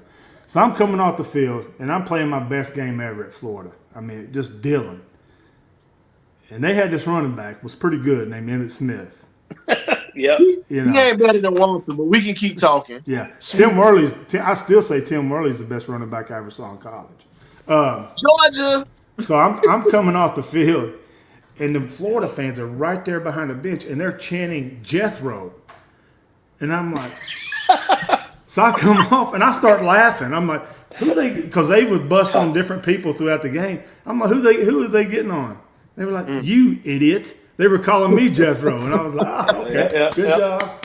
E: So I'm coming off the field, and I'm playing my best game ever at Florida. I mean, just Dylan. And they had this running back, was pretty good, named Emmitt Smith.
D: Yeah.
A: He ain't better than Walton, but we can keep talking.
E: Yeah. I still say Tim Worley's the best running back I ever saw in college.
A: Georgia.
E: So I'm coming off the field, and the Florida fans are right there behind the bench, and they're chanting Jethro. And I'm like, so I come off, and I start laughing. I'm like, because they would bust on different people throughout the game. I'm like, who are they getting on? They were like, you idiot. They were calling me Jethro. And I was like, okay, good job.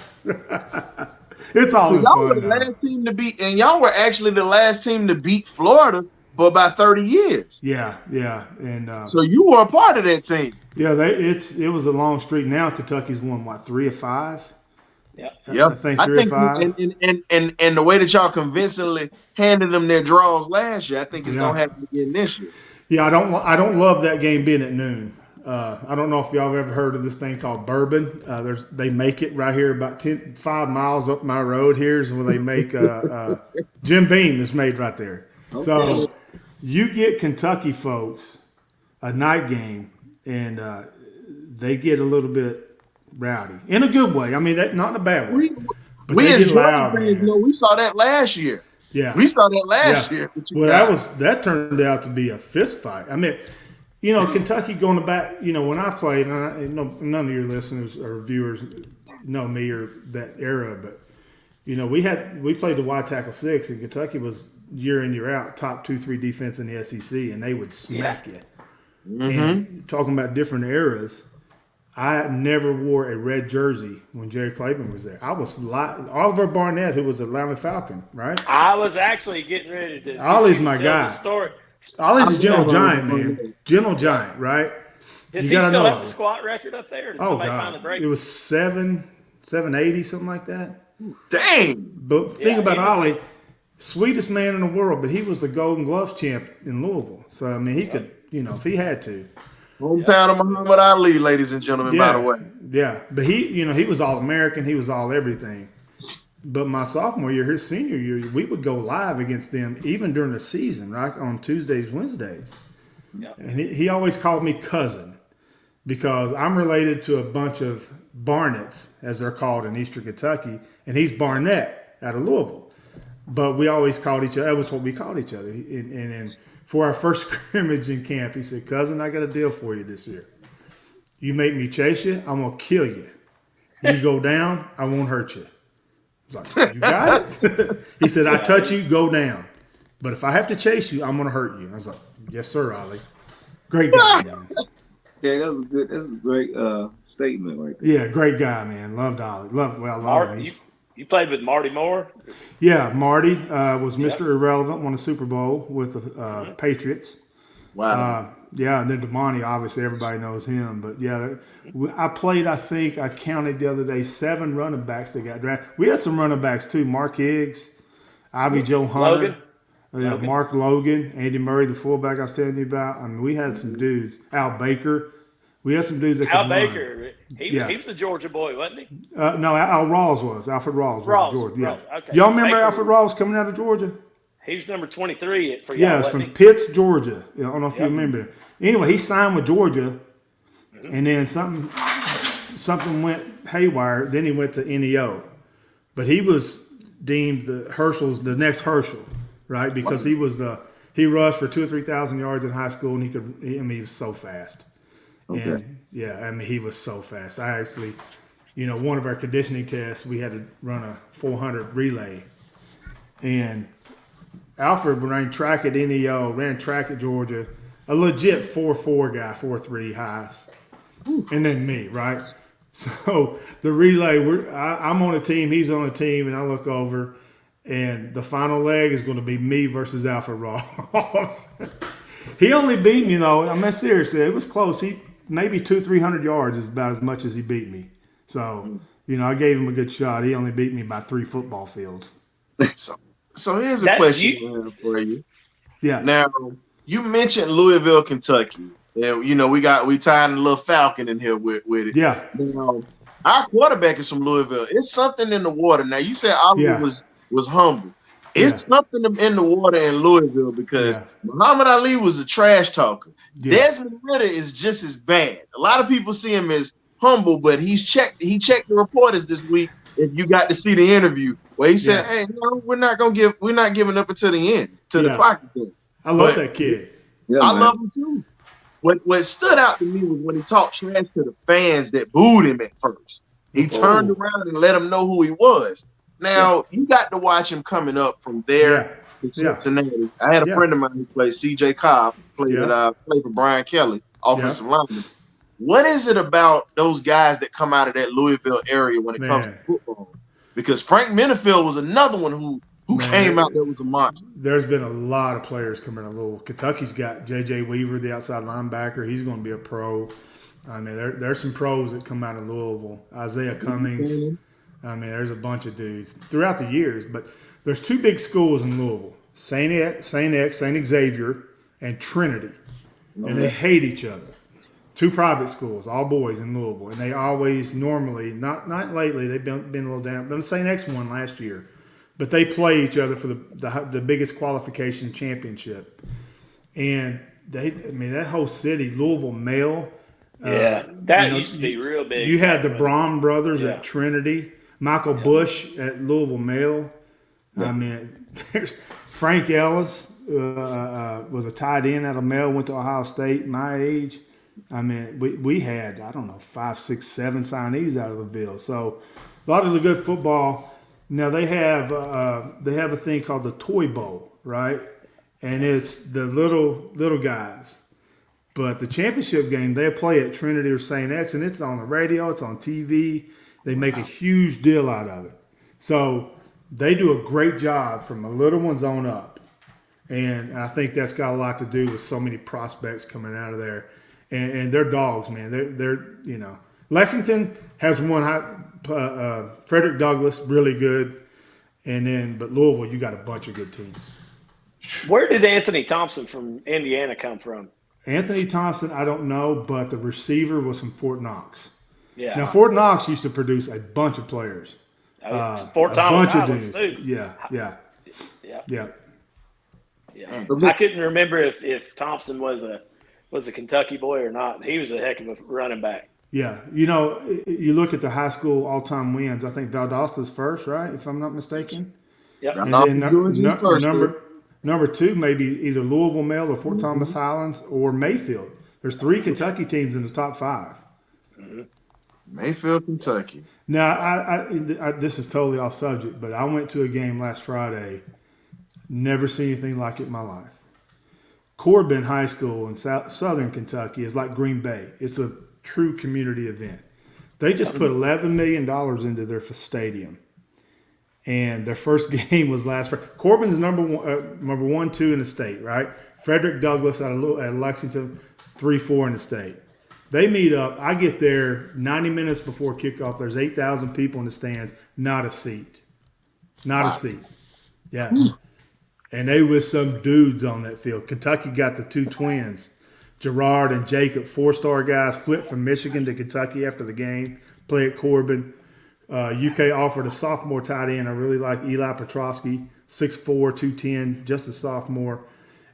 E: It's all in
A: y'all
E: fun.
A: Were the last team to beat, and y'all were actually the last team to beat Florida for about 30 years.
E: Yeah, and
A: So you were a part of that team.
E: yeah, it was a long streak. Now Kentucky's won what 3 or 5.
D: Yeah.
E: I think 3 or 5.
A: And the way that y'all convincingly handed them their draws last year, I think it's
E: Yeah.
A: gonna happen again this year.
E: Yeah, I don't love that game being at noon. I don't know if y'all have ever heard of this thing called bourbon. They make it right here about 5 miles up my road. Here's where they make Jim Beam is made right there.
C: Okay.
E: So you get Kentucky folks a night game, and they get a little bit rowdy in a good way. I mean, not in a bad way. But
A: We
E: they
A: as
E: get loud,
A: Georgia fans,
E: man.
A: we saw that last year.
E: Yeah,
A: We saw that last year.
E: Well, that turned out to be a fist fight. I mean, Kentucky going back. When I played, and I know none of your listeners or viewers know me or that era, but we played the wide tackle 6, and Kentucky was year in year out top 2-3 defense in the SEC, and they would smack you.
A: Mm-hmm.
E: And talking about different eras, I never wore a red jersey when Jerry Clayton was there. I was Oliver Barnett, who was a Atlanta Falcon, right?
D: I was actually getting ready to.
E: Ollie's my
D: tell
E: guy.
D: the story.
E: Ollie's a gentle giant, man. Gentle giant, right?
D: Does
E: You
D: he
E: gotta
D: still
E: know.
D: have the squat record up there? Did
E: Oh
D: somebody finally
E: God,
D: break
E: it was 780, something like that.
A: Dang.
E: But think
D: Yeah,
E: about
D: he was-
E: Ollie, sweetest man in the world, but he was the Golden Gloves champ in Louisville. So I mean, he could, if he had to.
A: Hometown of Muhammad Ali, ladies and gentlemen, by the way.
E: Yeah, but he was all American. He was all everything. But my sophomore year, his senior year, we would go live against them even during the season, right, on Tuesdays, Wednesdays.
D: Yeah.
E: And he always called me cousin because I'm related to a bunch of Barnetts, as they're called in Eastern Kentucky, and he's Barnett out of Louisville. But we always called each other. That was what we called each other. And for our first scrimmage in camp, he said, "Cousin, I got a deal for you this year. You make me chase you, I'm going to kill you. You go down, I won't hurt you." I was like, "You got it?" He said, "I touch you, go down. But if I have to chase you, I'm going to hurt you." And I was like, "Yes, sir, Ollie." Great guy, man.
C: Yeah, that was good. That's a great statement right there.
E: Yeah, great guy, man. Loved Ollie. Love him.
D: You played with Marty Moore?
E: Yeah, Marty was Mr. Irrelevant, won a Super Bowl with the Patriots.
A: Wow.
E: Yeah, and then Damani, obviously, everybody knows him. But yeah, I played, I counted the other day, 7 running backs that got drafted. We had some running backs too. Mark Higgs, Ivy Joe Hunter.
D: Logan?
E: Mark Logan, Andy Murray, the fullback I was telling you about. I mean, we had some dudes. Al Baker. We had some dudes that
D: Al
E: could run.
D: Baker. He was a Georgia boy, wasn't he?
E: No, Al Rawls was. Alfred Rawls was Georgia. Yeah.
D: Rawls, okay.
E: Y'all remember
D: Baker
E: Alfred Rawls coming out of Georgia?
D: He was number 23 for y'all,
E: Yeah, it's
D: wasn't
E: from
D: he?
E: Pitts, Georgia. I don't know if you remember. Anyway, he signed with Georgia, and then something went haywire. Then he went to NEO, but he was deemed the next Herschel, right? Because he rushed for 2,000 or 3,000 yards in high school, and he was so fast.
C: Okay.
E: And yeah, I mean, he was so fast. I actually, one of our conditioning tests, we had to run a 400 relay, and Alfred ran track at NEO, ran track at Georgia, a legit 4.4 guy, 4.3 highs, and then me, right? So the relay, I'm on a team, he's on a team, and I look over, and the final leg is going to be me versus Alfred Ross. He only beat me, though. I mean, seriously, it was close. He maybe 200-300 yards is about as much as he beat me. So, I gave him a good shot. He only beat me by 3 football fields.
A: So here's a question for you.
E: Yeah.
A: Now, you mentioned Louisville, Kentucky. And, we tied a little Falcon in here with it.
E: Yeah.
A: Now, our quarterback is from Louisville. It's something in the water. Now, you said Oliver was humble. It's something in the water in Louisville because Muhammad Ali was a trash talker. Yeah. Desmond Ritter is just as bad. A lot of people see him as humble, but he checked the reporters this week. If you got to see the interview where he said, "Hey, we're not giving up until the end, to the clock."
E: I love that kid.
C: Yeah,
A: I love him too. What stood out to me was when he talked trash to the fans that booed him at first. He turned around and let them know who he was. Now, you got to watch him coming up from there to Cincinnati. I had a friend of mine who played C.J. Cobb, played for Brian Kelly, offensive lineman. What is it about those guys that come out of that Louisville area when it comes to football? Because Frank Minifield was another one who came out there was a monster.
E: There's been a lot of players coming to Louisville. Kentucky's got J.J. Weaver, the outside linebacker. He's going to be a pro. I mean, there's some pros that come out of Louisville. Isaiah Cummings. I mean, there's a bunch of dudes throughout the years. But there's two big schools in Louisville, St. Xavier, and Trinity. And they hate each other. Two private schools, all boys in Louisville. And they always normally, not lately, they've been a little down. But St. X won last year. But they play each other for the biggest qualification championship. And that whole city, Louisville male.
D: That used to be real big.
E: You had the Braun brothers at Trinity, Michael Bush at Louisville male. I mean, there's Frank Ellis was a tight end out of Mel, went to Ohio State, my age. I mean, we had, 5, 6, 7 signees out of the Ville. So a lot of the good football. Now they have a thing called the Toy Bowl, right? And it's the little guys. But the championship game, they play at Trinity or St. X, and it's on the radio, it's on TV. They make a huge deal out of it. So they do a great job from the little ones on up. And I think that's got a lot to do with so many prospects coming out of there. And they're dogs, man. They're Lexington has one, Frederick Douglass, really good. But Louisville, you got a bunch of good teams.
D: Where did Anthony Thompson from Indiana come from?
E: Anthony Thompson, I don't know, but the receiver was from Fort Knox.
D: Yeah.
E: Now, Fort Knox used to produce a bunch of players.
D: Fort Thomas Islands, too.
E: Yeah.
D: I couldn't remember if Thompson was a Kentucky boy or not. He was a heck of a running back.
E: Yeah. You look at the high school all-time wins. I think Valdosta's first, right, if I'm not mistaken?
D: Yep.
E: And then number 2, maybe either Louisville Male or Fort Thomas Highlands or Mayfield. There's 3 Kentucky teams in the top 5.
D: Mm-hmm.
A: Mayfield, Kentucky.
E: Now, I this is totally off subject, but I went to a game last Friday. Never seen anything like it in my life. Corbin High School in southern Kentucky is like Green Bay. It's a true community event. They just put $11 million into their stadium. And their first game was last Friday. Corbin's number 1, 2 in the state, right? Frederick Douglass at Lexington, 3, 4 in the state. They meet up. I get there 90 minutes before kickoff. There's 8,000 people in the stands. Not a seat. A seat. Yeah. And they was some dudes on that field. Kentucky got the 2 twins, Gerard and Jacob, 4-star guys, flipped from Michigan to Kentucky after the game, play at Corbin. UK offered a sophomore tight end. I really like Eli Petrosky, 6'4", 210, just a sophomore.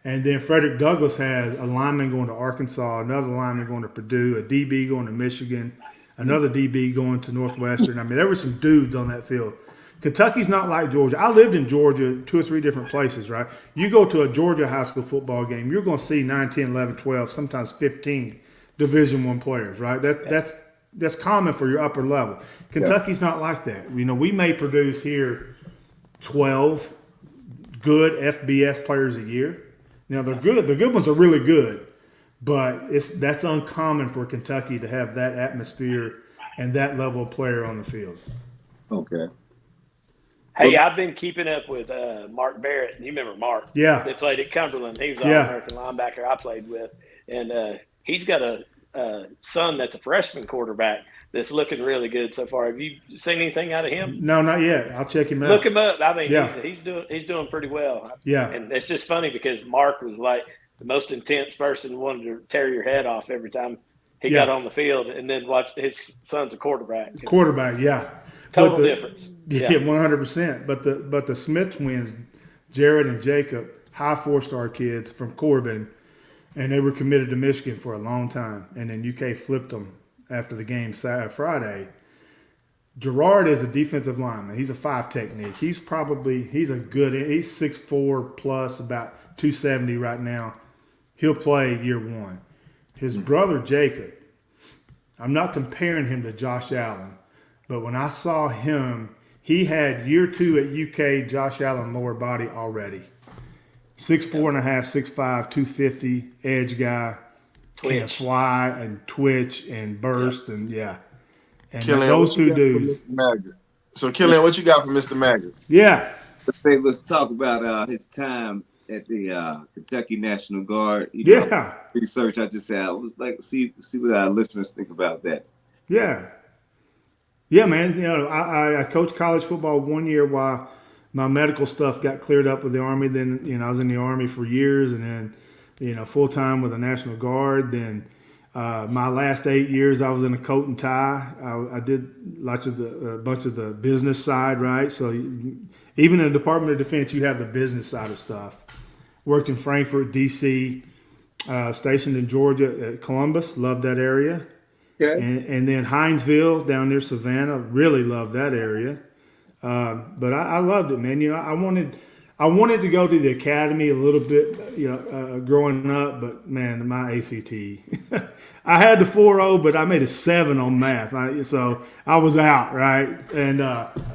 E: And then Frederick Douglass has a lineman going to Arkansas, another lineman going to Purdue, a DB going to Michigan, another DB going to Northwestern. I mean, there were some dudes on that field. Kentucky's not like Georgia. I lived in Georgia 2 or 3 different places, right? You go to a Georgia high school football game, you're going to see 9, 10, 11, 12, sometimes 15 Division I players, right? That's common for your upper level. Kentucky's not like that. We may produce here 12 good FBS players a year. Now, they're good. The good ones are really good. But that's uncommon for Kentucky to have that atmosphere and that level of player on the field.
C: Okay.
D: Hey, I've been keeping up with Mark Barrett. You remember Mark?
E: Yeah.
D: They played at Cumberland. He was an All-American linebacker I played with. And he's got a son that's a freshman quarterback that's looking really good so far. Have you seen anything out of him?
E: No, not yet. I'll check him out.
D: Look him up. I mean, he's doing pretty well.
E: Yeah.
D: And it's just funny because Mark was like the most intense person, wanted to tear your head off every time he got on the field, and then watch his son's a quarterback.
E: Total
D: difference.
E: Yeah, 100%. But the Smith twins, Jared and Jacob, high 4-star kids from Corbin, and they were committed to Michigan for a long time. And then UK flipped them after the game Friday. Gerard is a defensive lineman. He's a 5 technique. He's 6'4" plus, about 270 right now. He'll play year 1. His brother Jacob, I'm not comparing him to Josh Allen, but when I saw him, he had year 2 at UK Josh Allen lower body already. 6'4.5", 6'5", 250, edge guy, can fly and twitch and burst and And
A: Killian,
E: those two dudes.
A: So, Killian, what you got for Mr. Maggard?
E: Yeah.
C: Let's talk about his time at the Kentucky National Guard.
E: Yeah,
C: Research. I just said I would like to see what our listeners think about that.
E: yeah, yeah, man. I coached college football 1 year while my medical stuff got cleared up with the Army. Then I was in the Army for years, and then full time with the National Guard. Then my last 8 years, I was in a coat and tie. I did a bunch of the business side, right? So even in the Department of Defense, you have the business side of stuff. Worked in Frankfurt, D.C., stationed in Georgia at Columbus. Loved that area.
C: Okay.
E: And then Hinesville down near Savannah. Really loved that area. But I loved it, man. I wanted to go to the academy a little bit, growing up, but man, my ACT, I had the 4.0, but I made a 7 on math. So I was out, right? And,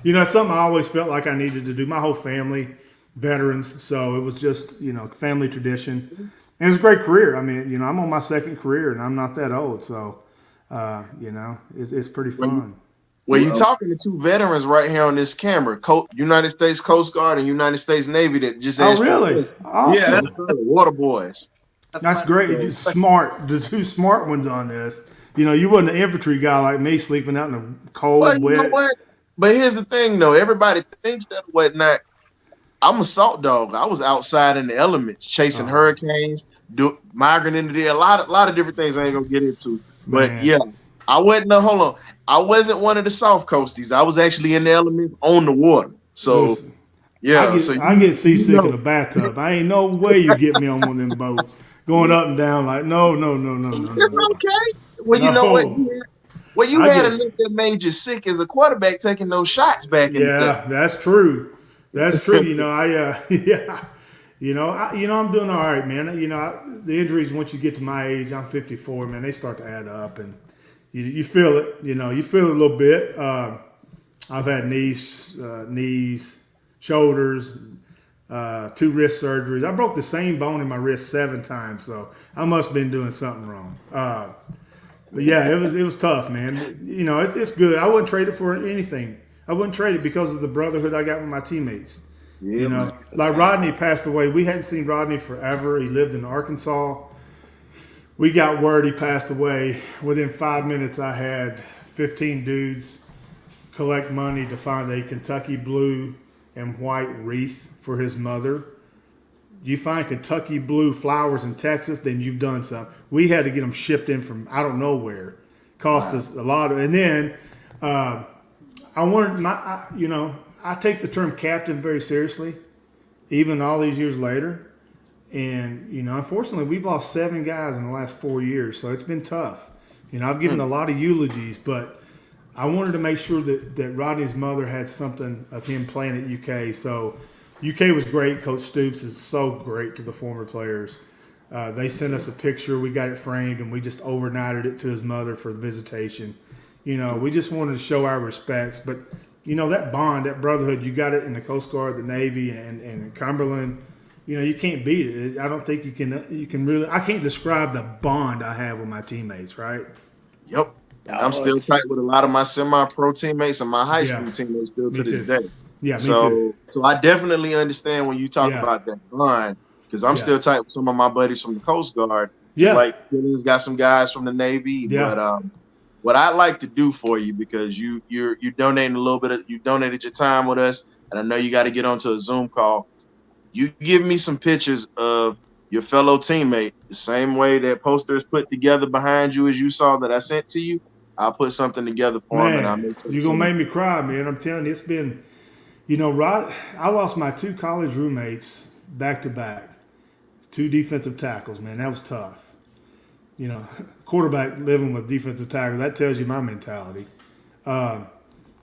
E: it's something I always felt like I needed to do. My whole family, veterans. So it was just, family tradition. And it was a great career. I mean, I'm on my second career and I'm not that old. So, it's pretty fun.
A: Well, you're talking to two veterans right here on this camera, United States Coast Guard and United States Navy that just asked.
E: Oh, really? Awesome.
A: Yeah, that's water boys.
E: That's great. You're smart. The two smart ones on this. You wasn't an infantry guy like me sleeping out in the cold,
A: Well, you
E: wet.
A: know what? But here's the thing, though. Everybody thinks that whatnot. I'm a salt dog. I was outside in the elements, chasing hurricanes, migrating into there. A lot of different things I ain't gonna get into. But
E: Man.
A: yeah, I wasn't. Hold on. I wasn't one of the soft coasties. I was actually in the elements on the water. So
E: Listen,
A: yeah,
E: I get seasick in a bathtub. I ain't no way you get me on one of them boats going up and down like no.
A: it's okay. Well, you
E: No.
A: know what? You had a look that made you sick as a quarterback taking those shots back in the day.
E: Yeah, that's true. That's true. I'm doing all right, man. The injuries once you get to my age, I'm 54, man. They start to add up, and you feel it. You feel it a little bit. I've had knees, shoulders, 2 wrist surgeries. I broke the same bone in my wrist 7 times, so I must have been doing something wrong. But yeah, it was tough, man. It's good. I wouldn't trade it for anything. I wouldn't trade it because of the brotherhood I got with my teammates.
C: Yeah,
E: like Rodney passed away. We hadn't seen Rodney forever. He lived in Arkansas. We got word he passed away. Within 5 minutes, I had 15 dudes collect money to find a Kentucky blue and white wreath for his mother. You find Kentucky blue flowers in Texas, then you've done something. We had to get them shipped in from I don't know where. Cost us a lot and then I take the term captain very seriously, even all these years later. And, unfortunately, we've lost 7 guys in the last 4 years, so it's been tough. I've given a lot of eulogies, but I wanted to make sure that Rodney's mother had something of him playing at UK. So UK was great. Coach Stoops is so great to the former players. They sent us a picture. We got it framed, and we just overnighted it to his mother for the visitation. We just wanted to show our respects. But, that bond, that brotherhood, you got it in the Coast Guard, the Navy, and in Cumberland. You can't beat it. I don't think you can really – I can't describe the bond I have with my teammates, right?
A: Yep. I'm still tight with a lot of my semi-pro teammates and my high school teammates still to this day.
E: Yeah, me too.
A: So I definitely understand when you talk about that bond because I'm still tight with some of my buddies from the Coast Guard.
E: Yeah.
A: Like Philly's got some guys from the Navy.
E: Yeah.
A: But what I'd like to do for you because you're donating a little bit – you donated your time with us, and I know you got to get onto a Zoom call. You give me some pictures of your fellow teammate, the same way that poster is put together behind you as you saw that I sent to you. I'll put something together for him. And I'll make sure
E: you're going to make me cry, man. I'm telling you, it's been, I lost my 2 college roommates back to back, 2 defensive tackles, man. That was tough. Quarterback living with defensive tackle, that tells you my mentality. But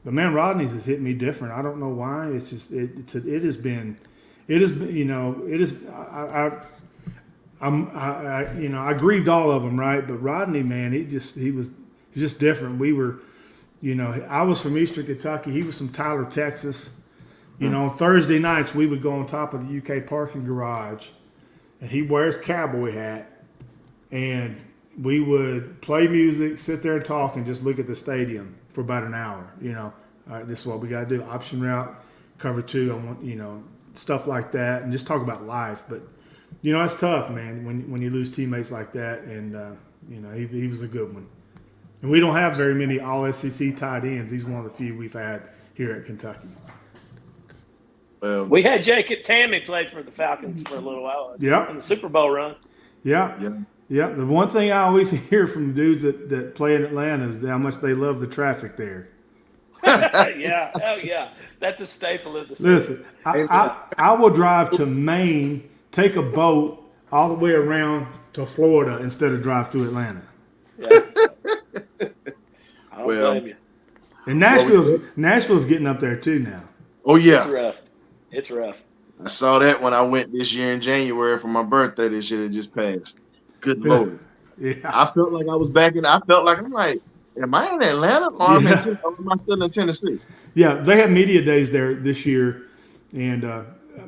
E: man, Rodney's has hit me different. I don't know why. It's just, it has been, I grieved all of them, right? But Rodney, man, he's just different. We were, I was from Eastern Kentucky. He was from Tyler, Texas. On Thursday nights, we would go on top of the UK parking garage, and he wears cowboy hat, and we would play music, sit there and talk, and just look at the stadium for about an hour. All right, this is what we got to do. Option route. cover 2. I want stuff like that, and just talk about life. But that's tough, man. When you lose teammates like that, and he was a good one. And we don't have very many All SEC tight ends. He's one of the few we've had here at Kentucky.
D: We had Jacob Tammy play for the Falcons for a little while.
E: Yeah.
D: In the Super Bowl run.
E: Yeah. The one thing I always hear from dudes that play in Atlanta is how much they love the traffic there.
D: Yeah. Oh, yeah. That's a staple of the city.
E: Listen, I will drive to Maine, take a boat all the way around to Florida instead of drive through Atlanta.
D: Yeah. I don't blame you.
E: And Nashville's getting up there too now.
A: Oh, yeah.
D: It's rough.
A: I saw that when I went this year in January for my birthday. This year that just passed. Good Lord.
E: Yeah.
A: I felt like I was I'm like, am I in Atlanta or am I still in Tennessee?
E: Yeah, they have media days there this year. And,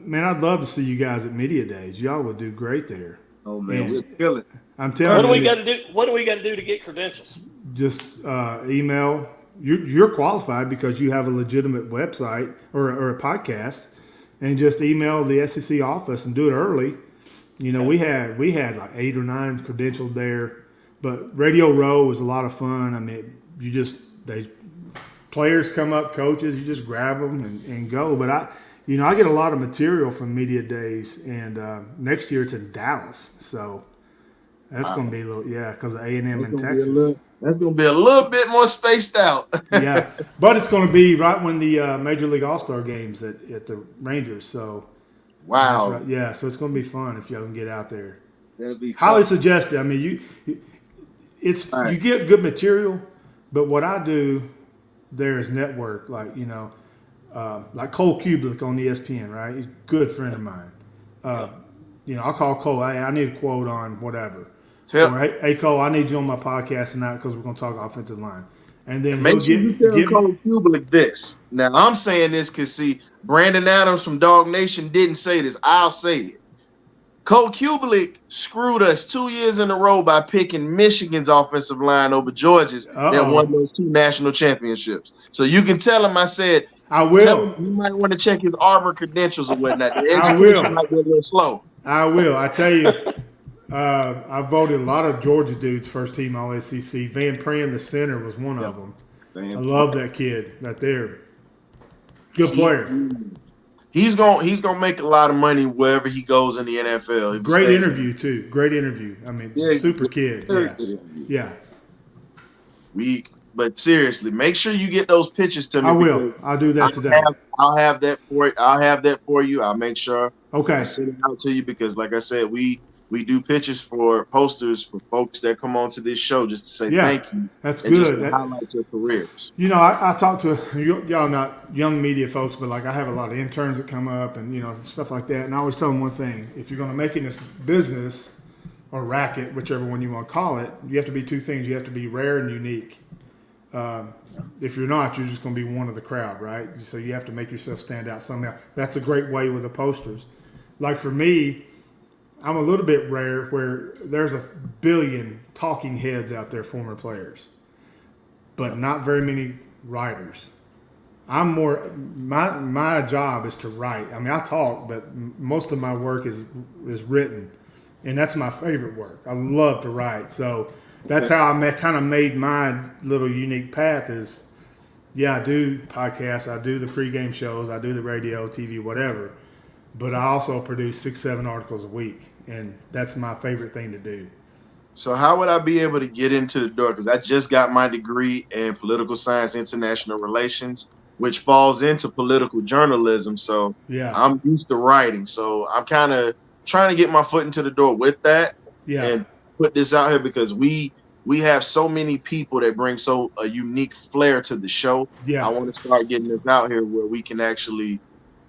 E: man, I'd love to see you guys at media days. Y'all would do great there.
C: Oh, man, we'll kill it.
E: I'm telling you.
D: What do we got to do to get credentials?
E: Just email. You're qualified because you have a legitimate website or a podcast. And just email the SEC office and do it early. We had like 8 or 9 credentialed there, but Radio Row was a lot of fun. I mean, players come up, coaches, you just grab them and go. But I get a lot of material from media days, and next year it's in Dallas, so that's going to be a little because of A&M in Texas.
A: That's going to be a little bit more spaced out.
E: Yeah, but it's going to be right when the Major League All-Star games at the Rangers. So,
A: wow.
E: Right. Yeah, so it's going to be fun if y'all can get out there.
C: That'll be
E: highly suggested. I mean, you get good material, but what I do there is network. Like like Cole Kubelik on ESPN, right? He's a good friend of mine. I'll call Cole. Hey, I need a quote on whatever. Hey, Cole, I need you on my podcast tonight because we're going to talk offensive line. And then
A: make sure you tell Cole Kubelik this. Now, I'm saying this because, see, Brandon Adams from Dog Nation didn't say this. I'll say it. Cole Kubelik screwed us 2 years in a row by picking Michigan's offensive line over Georgia's that won those 2 national championships. So you can tell him I said,
E: I will.
A: You might want to check his Arbor credentials or whatnot.
E: I will.
A: Might be a little slow.
E: I will. I tell you. I voted a lot of Georgia dudes first team All SEC. Van Pran, the center, was one of them. I love that kid right there. Good player.
A: He's gonna make a lot of money wherever he goes in the NFL.
E: Great interview too. Great interview. I mean, super kid. Yeah.
A: But seriously, make sure you get those pictures to me.
E: I will. I'll do that today.
A: I'll have that for you. I'll make sure.
E: Okay.
A: I send it out to you because, like I said, we do pictures for posters for folks that come on to this show just to say thank you.
E: That's
A: and
E: good.
A: Just to highlight your careers.
E: I talk to y'all, not young media folks, but like I have a lot of interns that come up and stuff like that. And I always tell them one thing: if you're going to make it in this business or racket, whichever one you want to call it, you have to be 2 things. You have to be rare and unique. If you're not, you're just going to be one of the crowd, right? So you have to make yourself stand out somehow. That's a great way with the posters. Like for me, I'm a little bit rare where there's a billion talking heads out there, former players, but not very many writers. I'm more, my job is to write. I mean, I talk, but most of my work is written, and that's my favorite work. I love to write. So that's how I kind of made my little unique path is, I do podcasts, I do the pregame shows, I do the radio, TV, whatever. But I also produce 6-7 articles a week, and that's my favorite thing to do.
A: So how would I be able to get into the door? Because I just got my degree in political science, international relations, which falls into political journalism. So I'm used to writing. So I'm kind of trying to get my foot into the door with that and put this out here because we have so many people that bring a unique flair to the show. Yeah. I want to start getting this out here where we can actually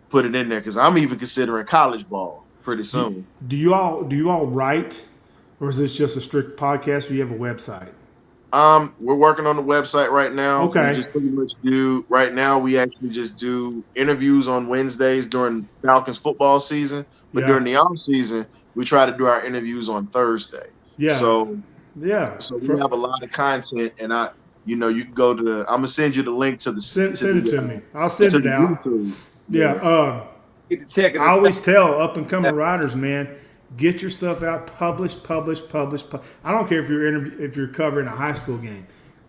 A: put it in there because I'm even considering college ball pretty soon.
E: Do you all write, or is this just a strict podcast? Or do you have a website?
A: We're working on the website right now.
E: Okay.
A: We just pretty much right now we actually just do interviews on Wednesdays during Falcons football season, but during the off season we try to do our interviews on Thursday. Yeah. So we have a lot of content, and you can go to I'm gonna send you the link to the
E: send it to me. I'll send it out.
A: YouTube.
E: Yeah.
C: Get the check.
E: I always tell up and coming riders, man, get your stuff out, publish. I don't care if you're covering a high school game.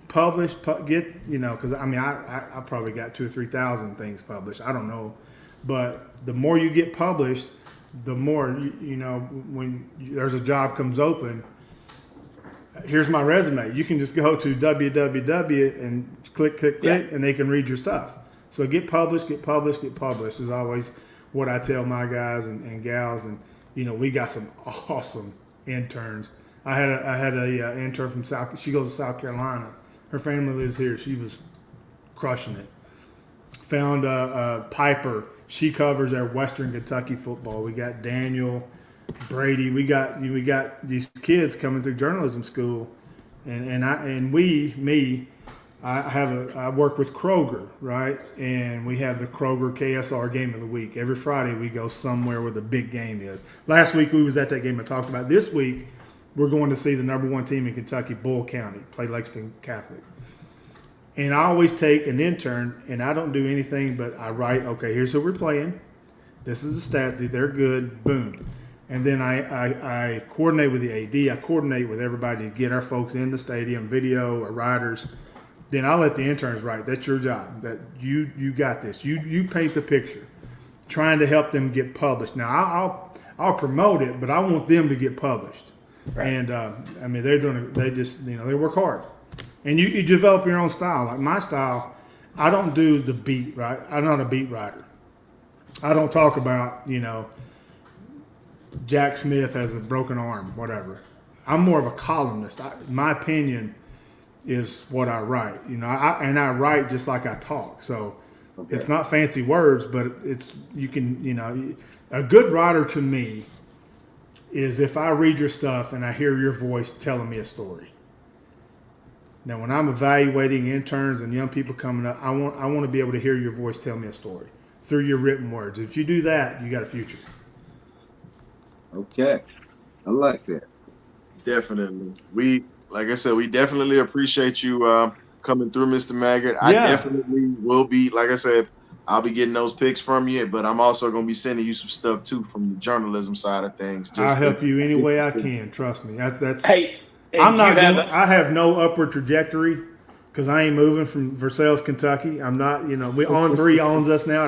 E: Publish, because I mean, I probably got 2,000 or 3,000 things published. I don't know, but the more you get published, the more when there's a job comes open. Here's my resume. You can just go to www and click, and they can read your stuff. So get published is always what I tell my guys and gals. And we got some awesome interns. I had a intern from she goes to South Carolina. Her family lives here. She was crushing it. Found Piper. She covers our Western Kentucky football. We got Daniel, Brady. We got these kids coming through journalism school, I work with Kroger, right? And we have the Kroger KSR game of the week. Every Friday we go somewhere where the big game is. Last week we was at that game I talked about. This week we're going to see the number 1 team in Kentucky, Bull County, play Lexington Catholic. And I always take an intern, and I don't do anything but I write, okay, here's who we're playing. This is the stats. They're good. Boom. And then I coordinate with the AD. I coordinate with everybody to get our folks in the stadium, video or riders. Then I'll let the interns write. That's your job. That you got this. You paint the picture, trying to help them get published. Now I'll promote it, but I want them to get published. Right. And I mean they work hard, and you develop your own style. Like my style, I don't do the beat, right? I'm not a beat writer. I don't talk about Jack Smith has a broken arm, whatever. I'm more of a columnist. My opinion is what I write, I write just like I talk. So It's not fancy words, but a good writer to me is if I read your stuff and I hear your voice telling me a story. Now, when I'm evaluating interns and young people coming up, I want to be able to hear your voice tell me a story through your written words. If you do that, you got a future.
C: Okay. I like that.
A: Definitely. Like I said, we definitely appreciate you coming through, Mr. Maggard. I definitely will be, like I said, I'll be getting those picks from you, but I'm also going to be sending you some stuff too from the journalism side of things.
E: I'll help you any way I can. Trust me. That's.
D: Hey,
E: I have no upward trajectory because I ain't moving from Versailles, Kentucky. I'm not. We On3 owns us now.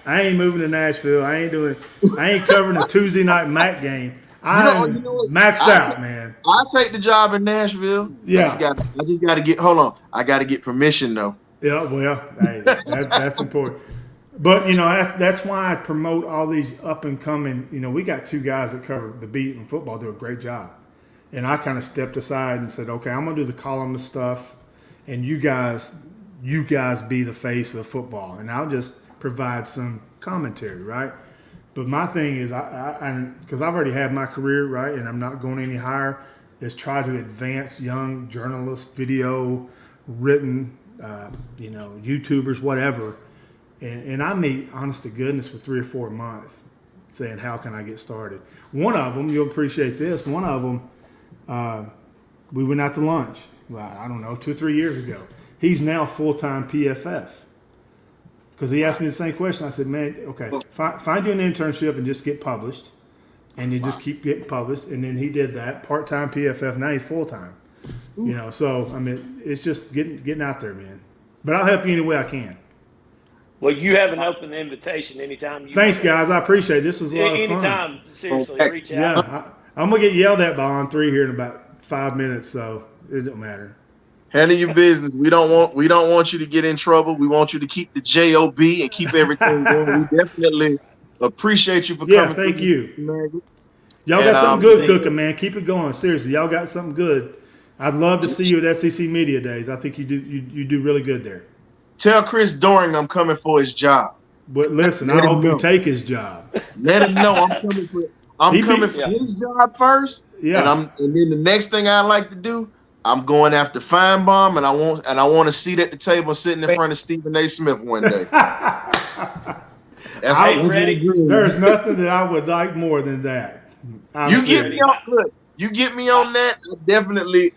E: I ain't moving to Nashville. I ain't covering a Tuesday night MAC game. I'm maxed out, man.
A: I'll take the job in Nashville.
E: Yeah.
A: I just got to get. Hold on. I got to get permission though.
E: Yeah. Well, hey, that's important. But that's why I promote all these up and coming. We got two guys that cover the beat in football, do a great job, and I kind of stepped aside and said, okay, I'm gonna do the columnist stuff, and you guys be the face of football, and I'll just provide some commentary, right? But my thing is, because I've already had my career, right, and I'm not going any higher, is try to advance young journalists, video, written, YouTubers, whatever. And I meet, honest to goodness, for 3 or 4 months saying, how can I get started? One of them, you'll appreciate this, one of them, we went out to lunch, I don't know, 2 or 3 years ago. He's now full-time PFF. Because he asked me the same question. I said, man, okay, find you an internship and just get published. And you just keep getting published. And then he did that, part-time PFF. Now he's full-time. So, I mean, it's just getting out there, man. But I'll help you any way I can.
D: Well, you have an open invitation anytime.
E: Thanks, guys. I appreciate it. This was a lot of fun.
D: Anytime, seriously, reach out.
E: Yeah, I'm going to get yelled at by On3 here in about 5 minutes, so it don't matter.
A: Handle your business. We don't want you to get in trouble. We want you to keep the job and keep everything going. We definitely appreciate you for coming.
E: Yeah, thank you. Y'all got something good cooking, man. Keep it going. Seriously, y'all got something good. I'd love to see you at SEC Media Days. I think you do really good there.
A: Tell Chris Doring I'm coming for his job.
E: But listen, I hope you take his job.
A: Let him know I'm coming for his job first.
E: Yeah.
A: And then the next thing I like to do, I'm going after Feinbaum, and I want a seat at the table sitting in front of Stephen A. Smith one day.
E: There's nothing that I would like more than that.
A: You get me on that. I definitely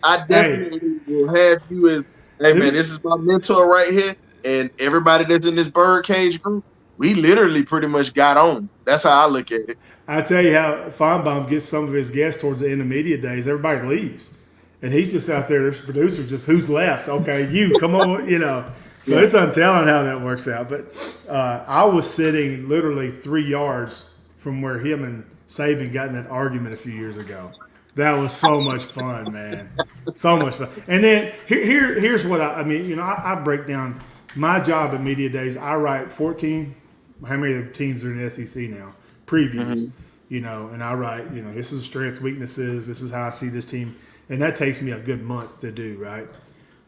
A: will have you as, hey man, this is my mentor right here, and everybody that's in this BirdCage group, we literally pretty much got on. That's how I look at it.
E: I tell you how Feinbaum gets some of his guests towards the end of media days. Everybody leaves, and he's just out there. There's producer just who's left. Okay, you come on, So it's untelling how that works out. But I was sitting literally 3 yards from where him and Saban got in an argument a few years ago. That was so much fun, man. So much fun. And then here's what I mean. I break down my job at media days. I write 14. How many of the teams are in the SEC now? Previews. And I write. This is strengths, weaknesses. This is how I see this team, and that takes me a good month to do. Right.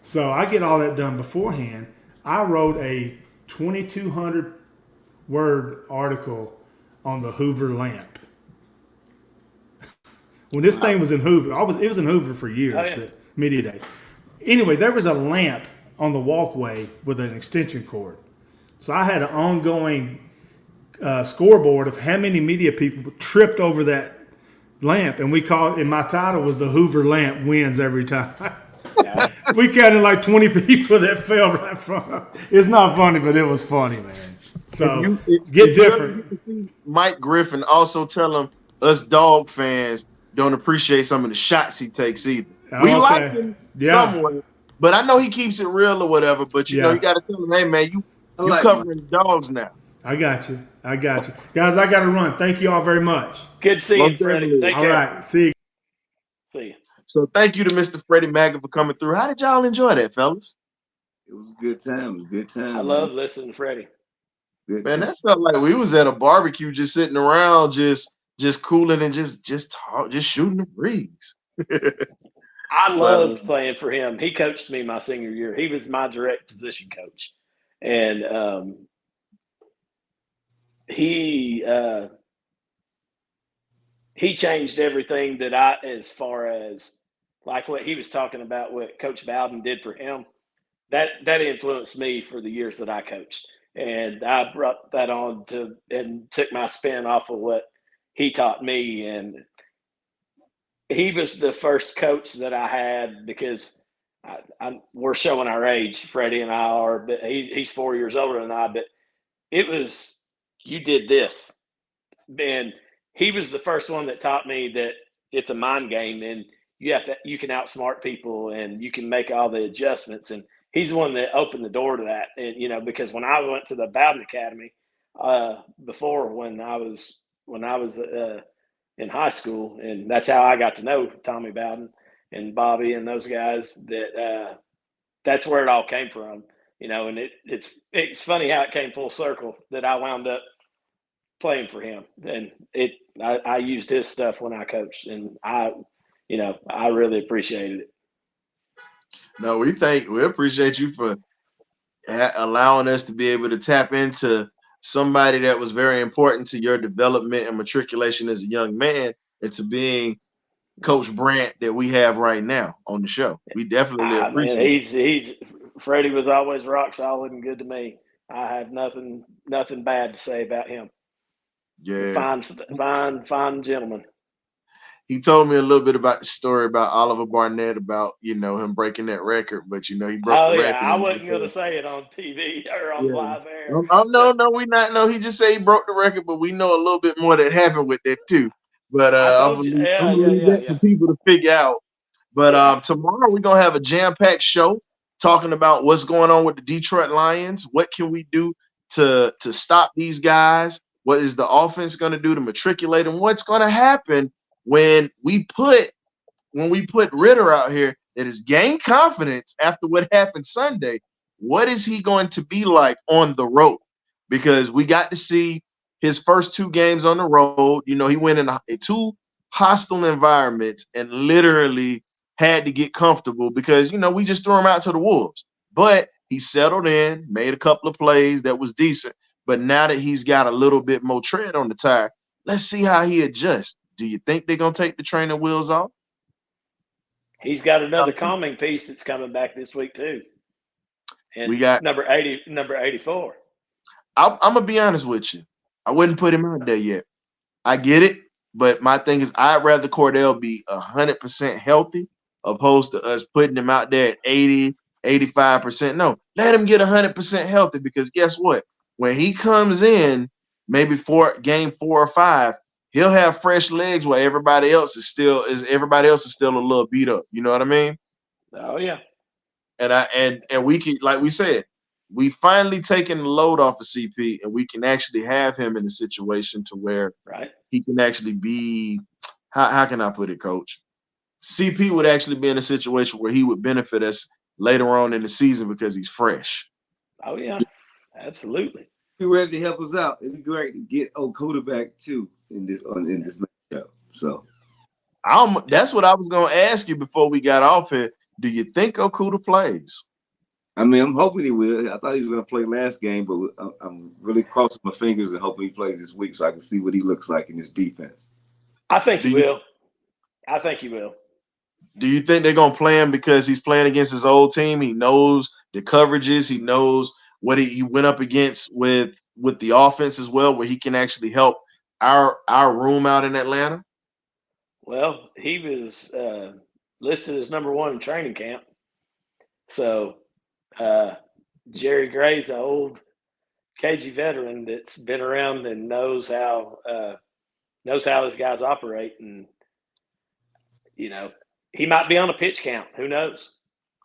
E: So I get all that done beforehand. I wrote a 2,200 word article on the Hoover lamp. When this thing was in Hoover, it was in Hoover for years, the media day. Anyway, there was a lamp on the walkway with an extension cord. So I had an ongoing scoreboard of how many media people tripped over that lamp, and my title was the Hoover lamp wins every time. We counted like 20 people that fell right from. It's not funny, but it was funny, man. So get different.
A: Mike Griffin also tell him us dog fans don't appreciate some of the shots he takes either. We like him somewhat, but I know he keeps it real or whatever. But you got to tell him, hey man, you covering dogs now.
E: I got you, guys. I got to run. Thank you all very much.
D: Good seeing you, Freddie. Take care.
E: All right, see you.
D: See you.
A: So thank you to Mr. Freddie Maggard for coming through. How did y'all enjoy that, fellas?
C: It was a good time. It was a good time.
D: I love listening to Freddie.
A: That felt like we was at a barbecue, just sitting around, just cooling and just shooting the breeze.
D: I loved playing for him. He coached me my senior year. He was my direct position coach, and he changed everything that as far as like what he was talking about, what Coach Bowden did for him. That influenced me for the years that I coached. And I brought that on and took my spin off of what he taught me. And he was the first coach that I had because we're showing our age, Freddie and I are, but he's 4 years older than I, but it was, you did this. And he was the first one that taught me that it's a mind game and you can outsmart people and you can make all the adjustments. And he's the one that opened the door to that. And, because when I went to the Bowden Academy before when I was in high school, and that's how I got to know Tommy Bowden and Bobby and those guys, that's where it all came from, and it's funny how it came full circle that I wound up playing for him. And I used his stuff when I coached, and I really appreciated it.
A: No, we appreciate you for allowing us to be able to tap into somebody that was very important to your development and matriculation as a young man into being Coach Brandt that we have right now on the show. We definitely appreciate
D: it. Freddie was always rock solid and good to me. I have nothing bad to say about him.
A: Yeah.
D: Fine gentleman.
A: He told me a little bit about the story about Oliver Barnett, about, him breaking that record, but, he broke the record.
D: I wasn't going to say it on TV or on live air.
A: No, we not. No, he just said he broke the record, but we know a little bit more that happened with that too. But I'm for people to figure out. But tomorrow we're going to have a jam-packed show talking about what's going on with the Detroit Lions. What can we do to stop these guys? What is the offense going to do to matriculate them? What's going to happen when we put Ritter out here that has gained confidence after what happened Sunday? What is he going to be like on the road? Because we got to see his first 2 games on the road. He went in 2 hostile environments and literally had to get comfortable because, we just threw him out to the wolves. But he settled in, made a couple of plays that was decent. But now that he's got a little bit more tread on the tire, let's see how he adjusts. Do you think they're going to take the training wheels off?
D: He's got another calming piece that's coming back this week too. And we got number 84.
A: I'm going to be honest with you. I wouldn't put him out there yet. I get it. But my thing is I'd rather Cordell be 100% healthy opposed to us putting him out there at 80, 85%. No, let him get 100% healthy because guess what? when he comes in, maybe for game 4 or 5, he'll have fresh legs where everybody else is still a little beat up. You know what I mean?
D: Oh yeah.
A: And we can, like we said, we finally taken the load off of CP, and we can actually have him in a situation to where
D: Right.
A: he can actually be. How can I put it, Coach? CP would actually be in a situation where he would benefit us later on in the season because he's fresh.
D: Oh yeah. Absolutely.
C: Be ready to help us out. It'd be great to get Okuda back too in this matchup. So
A: That's what I was going to ask you before we got off here. Do you think Okuda plays?
C: I mean, I'm hoping he will. I thought he was going to play last game, but I'm really crossing my fingers and hoping he plays this week so I can see what he looks like in his defense.
D: I think he will. I think he will.
A: Do you think they're going to play him because he's playing against his old team? He knows the coverages. He knows what he went up against with the offense as well, where he can actually help our room out in Atlanta?
D: Well, he was listed as #1 in training camp. So Jerry Gray's an old KG veteran that's been around and knows how his guys operate, and he might be on a pitch count. Who knows?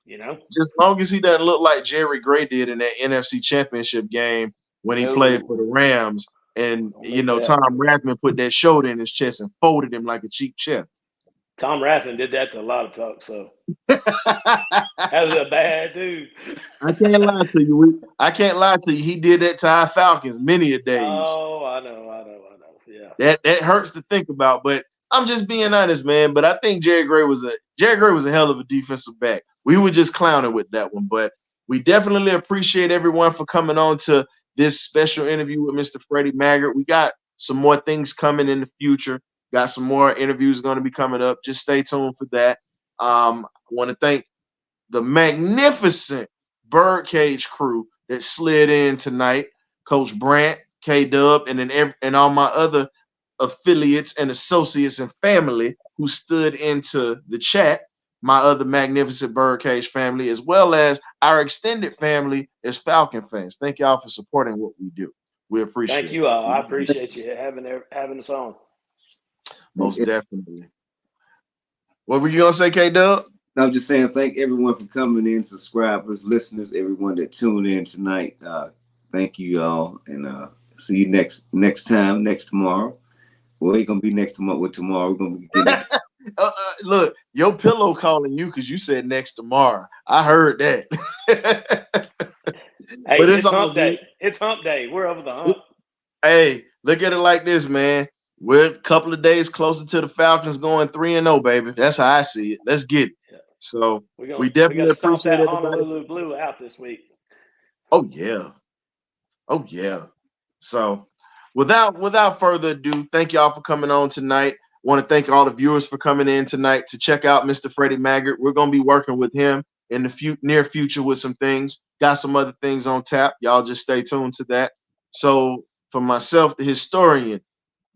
A: Just as long as he doesn't look like Jerry Gray did in that NFC Championship game when he played for the Rams, and Tom Rathman put that shoulder in his chest and folded him like a cheap chef.
D: Tom Rathman did that to a lot of folks, so that was a bad dude.
A: I can't lie to you. He did that to our Falcons many a days.
D: Oh, I know. Yeah.
A: That hurts to think about, but I'm just being honest, man. But I think Jerry Gray was a hell of a defensive back. We were just clowning with that one, but we definitely appreciate everyone for coming on to this special interview with Mr. Freddie Maggard. We got some more things coming in the future. Got some more interviews going to be coming up. Just stay tuned for that. I want to thank the Magnificent BirdCage Crew that slid in tonight. Coach Brant, K-Dub, and all my other affiliates and associates and family who stood into the chat. My other Magnificent BirdCage family, as well as our extended family as Falcon fans. Thank y'all for supporting what we do. We appreciate it.
D: Thank you all. I appreciate you having us on.
A: Most definitely. What were you going to say, K-Dub?
C: I'm just saying thank everyone for coming in, subscribers, listeners, everyone that tuned in tonight. Thank you all, and see you next tomorrow. Well, it's going to be next tomorrow. We're going to be getting
A: look, your pillow calling you because you said next tomorrow. I heard that.
D: Hey, but it's hump day. It's hump day. We're over the hump.
A: Hey, look at it like this, man. We're a couple of days closer to the Falcons going 3-0, baby. That's how I see it. Let's get it. So we definitely appreciate
D: that Honolulu Blue out this week.
A: Oh yeah. So without further ado, thank y'all for coming on tonight. Want to thank all the viewers for coming in tonight to check out Mr. Freddie Maggard. We're going to be working with him in the near future with some things. Got some other things on tap. Y'all just stay tuned to that. So for myself, the historian,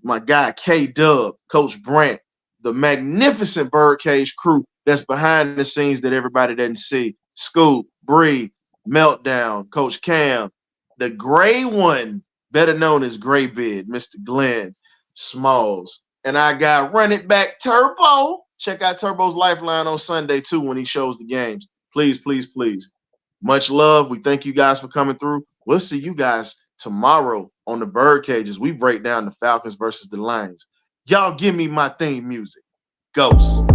A: my guy K-Dub, Coach Brant, the Magnificent BirdCage Crew that's behind the scenes that everybody doesn't see, Scoop, Bree, Meltdown, Coach Cam, the gray one, better known as Gray Beard, Mr. Glenn Smalls. And I got Run It Back Turbo. Check out Turbo's Lifeline on Sunday, too, when he shows the games. Please, please, please. Much love. We thank you guys for coming through. We'll see you guys tomorrow on the BirdCage as we break down the Falcons versus the Lions. Y'all give me my theme music. Ghost.